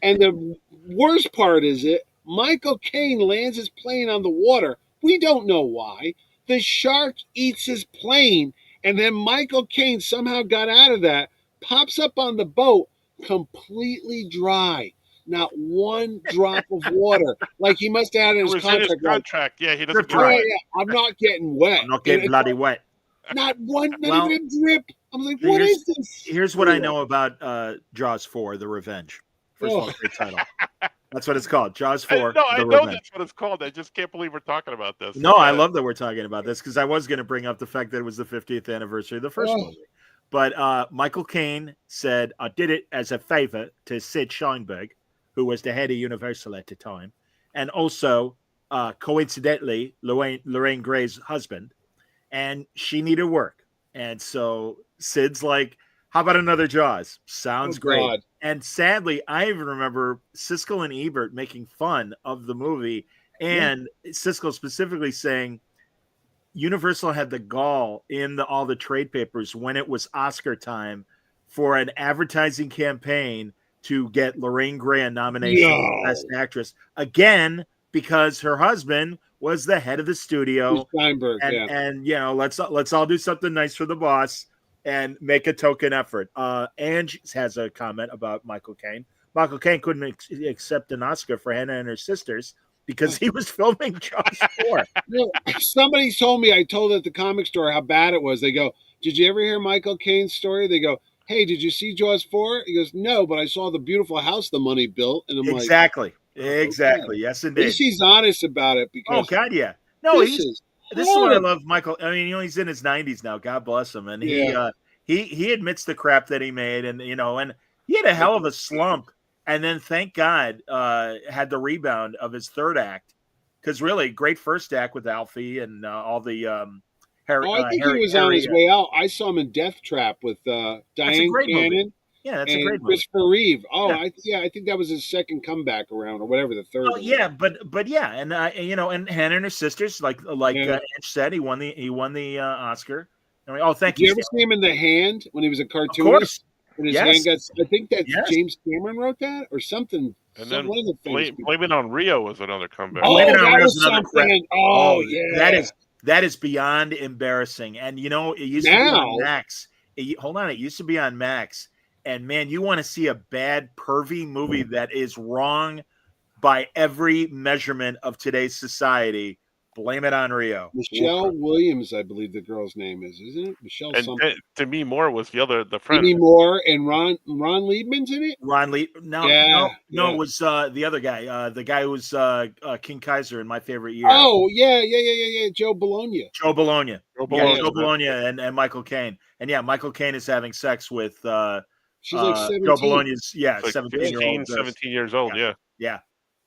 And the worst part is Michael Caine lands his plane on the water. We don't know why. The shark eats his plane, and then Michael Caine somehow got out of that, pops up on the boat, completely dry. Not one drop of water. Like he must have had in his contract. Yeah, he doesn't dry. I'm not getting wet. I'm not getting bloody wet. Not even a drip. I was like, what is this? Here's what I know about Jaws 4, The Revenge. First of all, great title. That's what it's called. Jaws 4. I know that's what it's called. I just can't believe we're talking about this. No, I love that we're talking about this because I was going to bring up the fact that it was the 50th anniversary of the first movie. But Michael Caine said, I did it as a favor to Sid Sheinberg, who was the head of Universal at the time, and also, coincidentally, Lorraine Gray's husband, and she needed work. And so Sid's like, how about another Jaws? Sounds great. God. And sadly, I even remember Siskel and Ebert making fun of the movie, and Siskel specifically saying Universal had the gall in all the trade papers when it was Oscar time for an advertising campaign to get Lorraine Gray a nomination for Best Actress. Again, because her husband was the head of the studio. Steinberg, and let's all do something nice for the boss and make a token effort. Ange has a comment about Michael Caine. Michael Caine couldn't accept an Oscar for Hannah and Her Sisters because he was filming Jaws 4. Somebody told me, I told at the comic store how bad it was. They go, did you ever hear Michael Caine's story? They go, hey, did you see Jaws 4? He goes, no, but I saw the beautiful house the money built. And I'm Exactly. Okay. Yes, indeed. At least he's honest about it. Because God, yeah. No, this is what I love, Michael. I mean, he's in his 90s now. God bless him. And he admits the crap that he made, and and he had a hell of a slump. And then, thank God, had the rebound of his third act, because really great first act with Alfie and all the Harry. I think he was on his way out. I saw him in Death Trap with Diane Cannon. Yeah, that's a great movie. Christopher Reeve. I think that was his second comeback around, or whatever the third. But and and Hannah and Her Sisters, like Ange said, he won the Oscar. Thank you. Did you ever see him in The Hand when he was a cartoonist? Of course. And his hand got. I think that James Cameron wrote that or something. And then Blame It on Rio was another comeback. That was something. That is beyond embarrassing. And it used to be on Max. It used to be on Max. And man, you want to see a bad, pervy movie that is wrong by every measurement of today's society. Blame it on Rio. Michelle Williams, I believe the girl's name is, isn't it? Michelle And something. Demi Moore was the friend. Demi Moore and Ron Liebman's in it. Ron Lee. No, it was the other guy. The guy who was King Kaiser in My Favorite Year. Oh, yeah. Joe Bologna. Joe Bologna. Joe Yeah, Bologna. Joe Bologna and Michael Caine. And yeah, Michael Caine is having sex with She's like 17. Joe Bologna's Like 17-year-old. 17 years old, yeah. Yeah.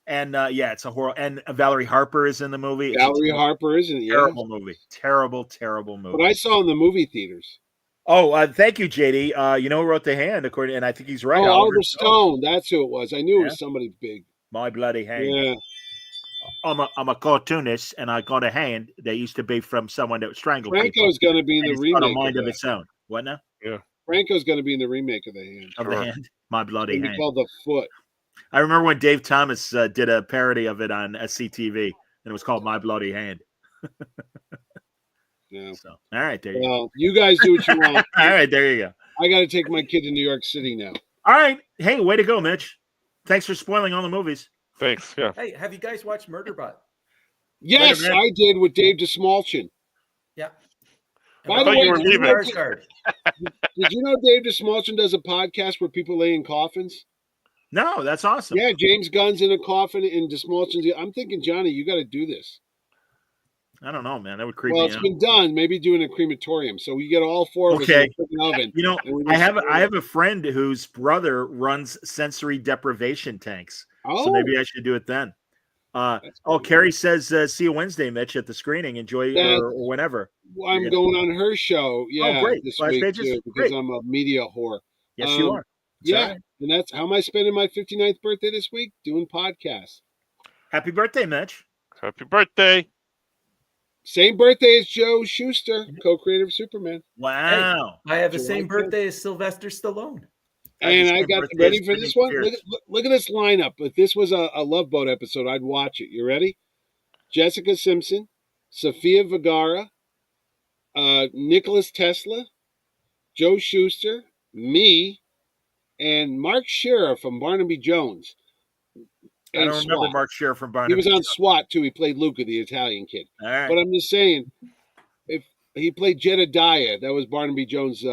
And it's a horror. And Valerie Harper is in the movie. Valerie Harper is in it. Terrible movie. Terrible movie. But I saw in the movie theaters. Oh, thank you, JD. You know who wrote The Hand, and I think he's right. Oh, Oliver Stone. That's who it was. I knew it was somebody big. My Bloody Hand. Yeah. I'm a cartoonist, and I got a hand that used to be from someone that strangled Franco's going to be in the remake. Got a mind of its own. What now? Yeah. Franco's going to be in the remake of The Hand. The Hand. My Bloody Hand. Called The Foot. I remember when Dave Thomas did a parody of it on SCTV, and it was called My Bloody Hand. Yeah. So, all right, there you go. You guys do what you want. All right, there you go. I got to take my kid to New York City now. All right. Hey, way to go, Mitch. Thanks for spoiling all the movies. Thanks. Yeah. Hey, have you guys watched Murderbot? Yes, I did with Dave DeSmulchin. Yeah. By the way, you were leaving. Did you know Dave DeSmulchin does a podcast where people lay in coffins? No, that's awesome. Yeah, James Gunn's in a coffin and DeSmulchin's. I'm thinking, Johnny, you got to do this. I don't know, man. That would creep me out. Well, it's been done. Maybe doing a crematorium. So we get all four of us in the oven. You know, I have a friend whose brother runs sensory deprivation tanks. Oh. So maybe I should do it then. Carrie says, see you Wednesday, Mitch, at the screening. Enjoy or whenever. I'm going on her show. Yeah, great. this Last week pages? too, because Great. I'm a media whore. Yes, you are. Yeah, right. and that's how am I spending my 59th birthday this week? Doing podcasts. Happy birthday, Mitch. Happy birthday. Same birthday as Joe Shuster, co-creator of Superman. Wow. Hey, I have the same birthday as Sylvester Stallone. And I got ready for this one. Look at this lineup. If this was a Love Boat episode, I'd watch it. You ready? Jessica Simpson, Sofia Vergara, Nicholas Tesla, Joe Shuster, me, and Mark Shearer from Barnaby Jones. I don't remember Mark Shearer from Barnaby. He was on SWAT too. He played Luca, the Italian kid. All right. But I'm just saying, if he played Jedediah, that was Barnaby Jones'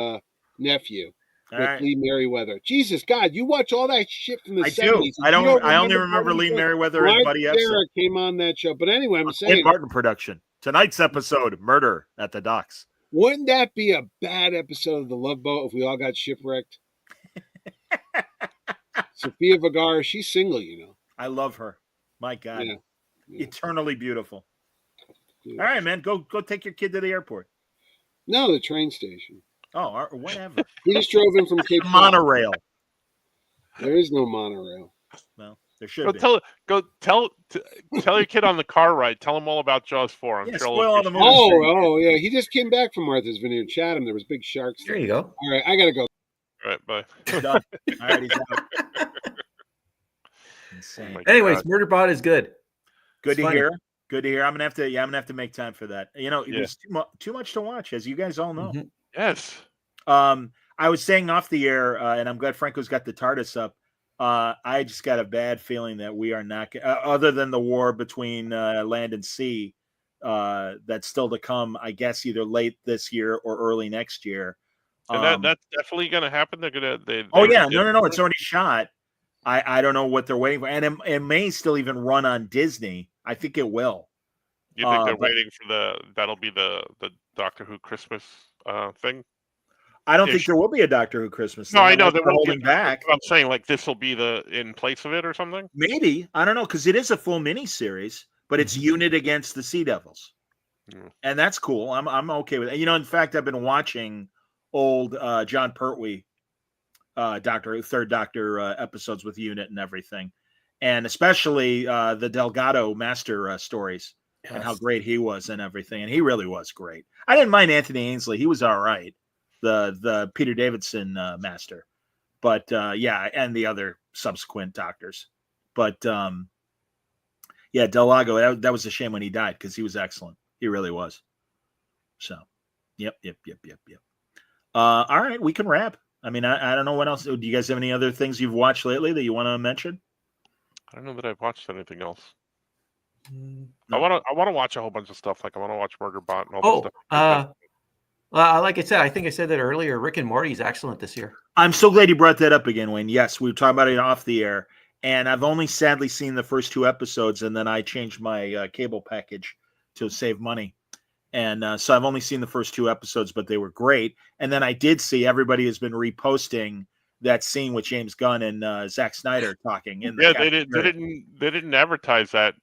nephew. With Lee Merriweather. Jesus God, you watch all that shit from the 70s. I only remember Lee Merriweather and Buddy Ebsen. Came on that show. But anyway, I'm saying Ed Martin production. Tonight's episode, Murder at the Docks. Wouldn't that be a bad episode of The Love Boat if we all got shipwrecked? Sofia Vergara, she's single, you know. I love her. My God. Yeah. Eternally beautiful. Yeah. All right, man. Go take your kid to the airport. No, the train station. Oh, or whatever. He just drove in from Cape Cod. Monorail. There is no monorail. Well, there should be. Tell your kid on the car ride. Tell him all about Jaws 4. I'm sure all the movies. Yeah. He just came back from Martha's Vineyard. Chatham. There was big sharks. There you go. All right, I gotta go. All right, bye. Done. All right, he's out. Insane. Anyways, Murderbot is good. Good to hear. Good to hear. I'm gonna have to make time for that. You know, there's too much to watch, as you guys all know. Mm-hmm. Yes. I was saying off the air, and I'm glad Franco's got the TARDIS up. I just got a bad feeling that we are not, other than the war between land and sea, that's still to come. I guess either late this year or early next year. And that's definitely going to happen. They're going to. No. It's already shot. I don't know what they're waiting for, and it may still even run on Disney. I think it will. You think they're waiting for that'll be the Doctor Who Christmas thing? I don't think there will be a Doctor Who Christmas thing. No, I know they're holding back. I'm saying like this will be in place of it or something. Maybe, I don't know, because it is a full miniseries, but it's Unit against the Sea Devils, and that's cool. I'm okay with it. You know, in fact, I've been watching old John Pertwee third Doctor episodes with Unit and everything, and especially the Delgado Master stories. Yes. And how great he was and everything. And he really was great. I didn't mind Anthony Ainsley. He was all right. The Peter Davidson master. But and the other subsequent doctors. But Delgado, that was a shame when he died because he was excellent. He really was. So, yep. All right, we can wrap. I mean, I don't know what else. Do you guys have any other things you've watched lately that you want to mention? I don't know that I've watched anything else. I want to watch a whole bunch of stuff. Like I want to watch Murderbot and all this stuff. Like I said, I think I said that earlier. Rick and Morty is excellent this year. I'm so glad you brought that up again, Wayne. Yes, we were talking about it off the air, and I've only sadly seen the first 2 episodes, and then I changed my cable package to save money. And so I've only seen the first 2 episodes, but they were great. And then I did see everybody has been reposting that scene with James Gunn and Zack Snyder talking. They didn't advertise that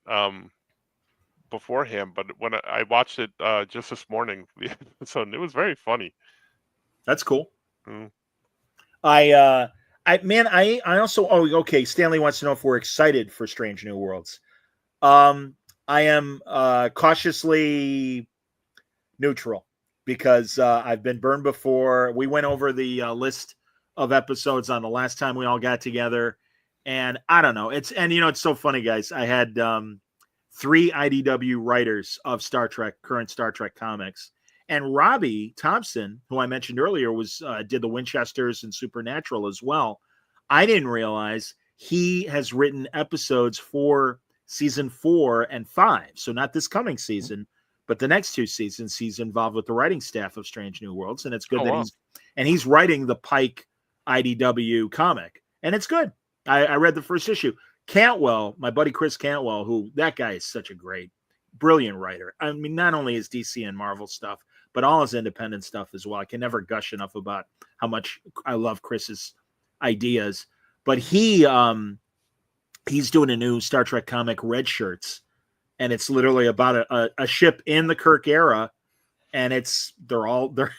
beforehand, but when I watched it just this morning, so it was very funny. That's cool. I also okay. Stanley wants to know if we're excited for Strange New Worlds. I am cautiously neutral because I've been burned before. We went over the list of episodes on the last time we all got together, and I don't know. It's so funny, guys. I had 3 IDW writers of Star Trek, current Star Trek comics. And Robbie Thompson, who I mentioned earlier, did the Winchesters and Supernatural as well. I didn't realize he has written episodes for season 4 and 5. So not this coming season, but the next 2 seasons. He's involved with the writing staff of Strange New Worlds, and it's good he's writing the Pike IDW comic, and it's good. I read the first issue. Cantwell, my buddy Chris Cantwell, who that guy is such a brilliant writer. I mean, not only his DC and Marvel stuff, but all his independent stuff as well. I can never gush enough about how much I love Chris's ideas. But he's doing a new Star Trek comic, Red Shirts, and it's literally about a ship in the Kirk era, and they're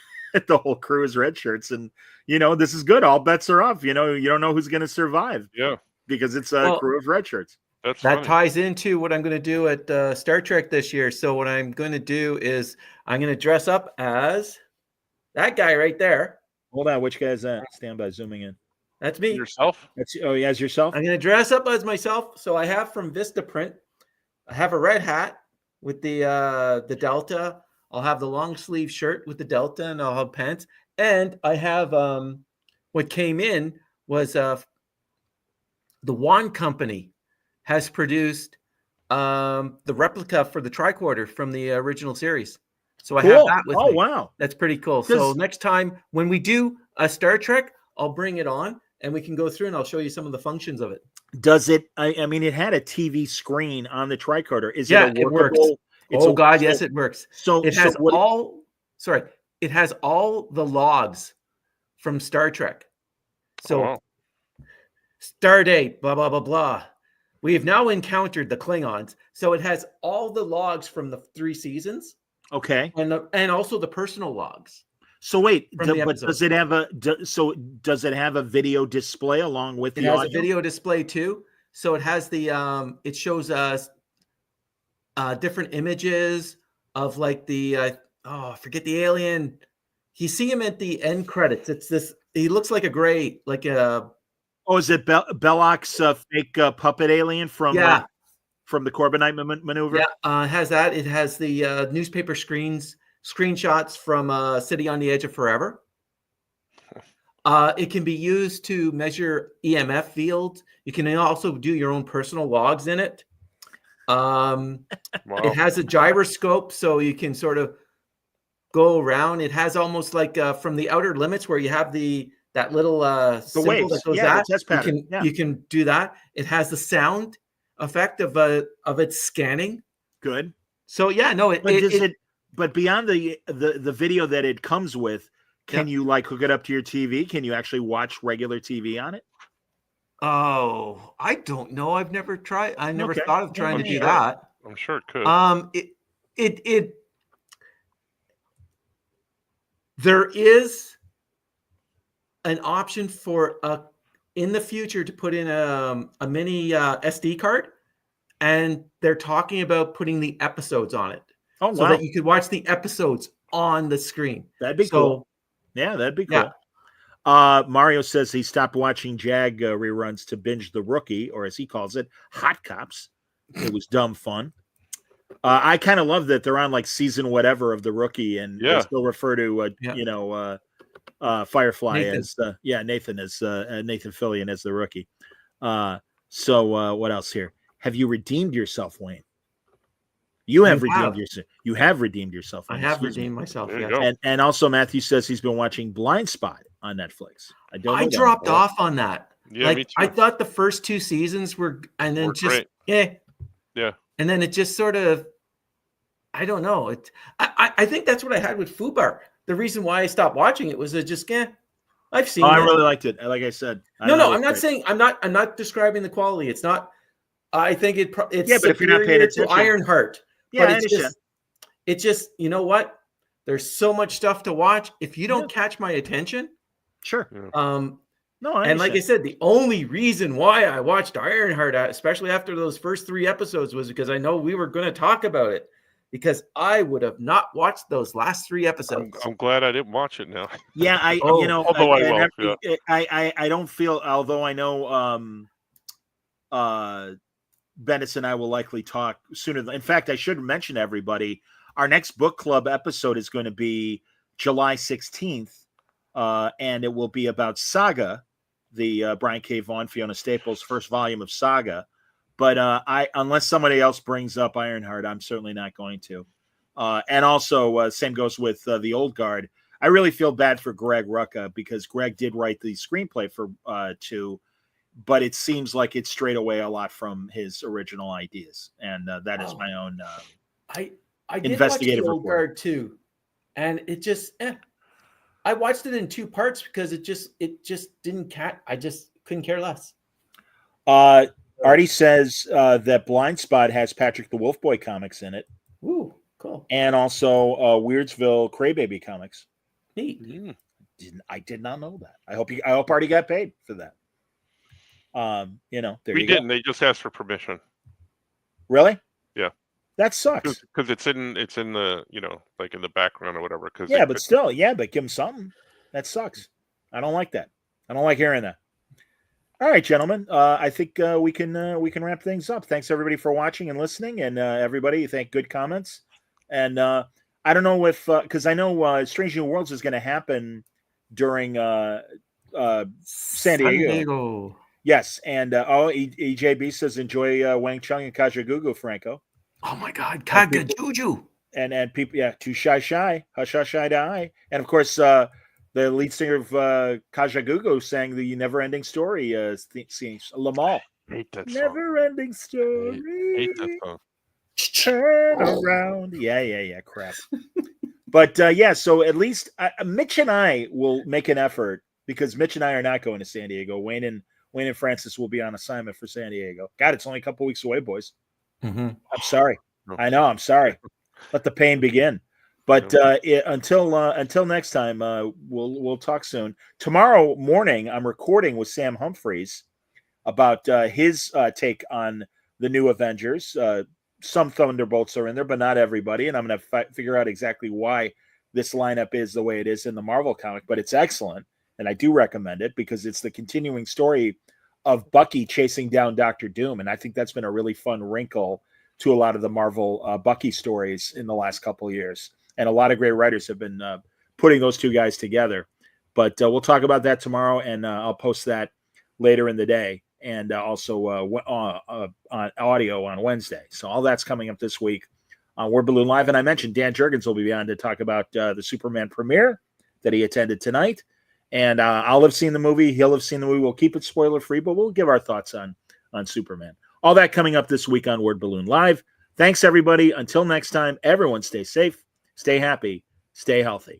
the whole crew is red shirts, and this is good. All bets are off. You don't know who's going to survive. Yeah, because it's a crew of red shirts. That ties into what I'm going to do at Star Trek this year. So what I'm going to do is I'm going to dress up as that guy right there. Hold on, which guy is that? Stand by, zooming in. That's me. Yourself? As yourself? I'm going to dress up as myself. So I have from Vistaprint, I have a red hat with the Delta. I'll have the long sleeve shirt with the Delta, and I'll have pants. And I have what came in was the Wand Company has produced the replica for the tricorder from the original series. So I have that with me. Wow. That's pretty cool. So next time when we do a Star Trek, I'll bring it on and we can go through and I'll show you some of the functions of it. Does it, I mean, it had a TV screen on the tricorder. It works. Yes, it works. So it has it has all the logs from Star Trek. So star date, blah, blah, blah, blah. We have now encountered the Klingons. So it has all the logs from the 3 seasons. Okay. And also the personal logs. So wait, but does it have a video display along with the audio? It has a video display too. So it has it shows us different images of like I forget the alien. You see him at the end credits. It's this, he looks like a gray, like a. Oh, is it Belloc's fake puppet alien from the Corbinite maneuver? Yeah, it has that. It has the newspaper screenshots from City on the Edge of Forever. It can be used to measure EMF fields. You can also do your own personal logs in it. It has a gyroscope, so you can sort of go around. It has almost like from the Outer Limits, where you have that little symbol waves. that goes you can do that. It has the sound effect of it scanning. Good. So but beyond the video that it comes with, can you like hook it up to your TV? Can you actually watch regular TV on it? Oh, I don't know. I've never tried. I never thought of trying to do that. I'm sure it could. There is an option for in the future to put in a mini SD card, and they're talking about putting the episodes on it, so that you could watch the episodes on the screen. That'd be cool. Yeah, that'd be cool. Yeah. Mario says he stopped watching Jag reruns to binge The Rookie, or as he calls it, Hot Cops. It was dumb fun. I kind of love that they're on like season whatever of The Rookie, and they still refer to Firefly Nathan. As Nathan as Nathan Fillion as The Rookie. So what else here? Have you redeemed yourself, Wayne? You have redeemed yourself. You have redeemed yourself. I have redeemed myself. There you Yes. go. And also Matthew says he's been watching Blind Spot on Netflix. I dropped off on that. Yeah, me too. I thought the first 2 seasons were, and then just great. yeah, and then it just sort of, I don't know. I think that's what I had with Fubar. The reason why I stopped watching it was I've seen. I really liked it. Like I said, no, I'm not saying I'm not describing the quality. It's not. I think it's but if you're not paying attention to Ironheart. Yeah, but it's just you know what? There's so much stuff to watch. If you don't catch my attention, sure. No, and like I said, the only reason why I watched Ironheart, especially after those first 3 episodes, was because I know we were going to talk about it. Because I would have not watched those last 3 episodes. I'm glad I didn't watch it now. Yeah, I don't feel. Although I know Bendis and I will likely talk sooner. In fact, I should mention to everybody, our next book club episode is going to be July 16th, and it will be about Saga, the Brian K. Vaughan, Fiona Staples' first volume of Saga. But unless somebody else brings up Ironheart, I'm certainly not going to. And also, same goes with the Old Guard. I really feel bad for Greg Rucka because Greg did write the screenplay for 2, but it seems like it's strayed away a lot from his original ideas, and that is my own I investigative did watch the Old report. Guard too, and it just I watched it in 2 parts because it just didn't I just couldn't care less. Artie says that Blind Spot has Patrick the Wolf Boy comics in it. Ooh, cool. And also Weirdsville Crybaby comics. Neat. I did not know that. I hope Artie got paid for that. There we you didn't. go. They just asked for permission. Really? Yeah. That sucks. Because it's in the like in the background or whatever. But give him something. That sucks. I don't like that. I don't like hearing that. All right, gentlemen. I think we can wrap things up. Thanks everybody for watching and listening, and everybody, thank good comments. And I don't know if because I know Strange New Worlds is going to happen during San Diego. Yes, and EJB says enjoy Wang Chung and Kajagoogoo, Franco. Oh my God, Kagajuju. And people, too shy, hush die, and of course. The lead singer of Kajagoogoo sang the Never-Ending Story Lamal. Hate that song. Never-Ending Story. Hate that song. Turn around. Yeah, crap. But so at least Mitch and I will make an effort because Mitch and I are not going to San Diego. Wayne and Francis will be on assignment for San Diego. God, it's only a couple weeks away, boys. Mm-hmm. I'm sorry. I know. I'm sorry. Let the pain begin. But until next time, we'll talk soon. Tomorrow morning, I'm recording with Sam Humphreys about his take on the new Avengers. Some Thunderbolts are in there, but not everybody. And I'm going to figure out exactly why this lineup is the way it is in the Marvel comic. But it's excellent, and I do recommend it because it's the continuing story of Bucky chasing down Dr. Doom. And I think that's been a really fun wrinkle to a lot of the Marvel Bucky stories in the last couple of years. And a lot of great writers have been putting those 2 guys together. But we'll talk about that tomorrow, and I'll post that later in the day, and also on audio on Wednesday. So all that's coming up this week on Word Balloon Live. And I mentioned Dan Jurgens will be on to talk about the Superman premiere that he attended tonight. And I'll have seen the movie. He'll have seen the movie. We'll keep it spoiler-free, but we'll give our thoughts on Superman. All that coming up this week on Word Balloon Live. Thanks, everybody. Until next time, everyone stay safe. Stay happy, stay healthy.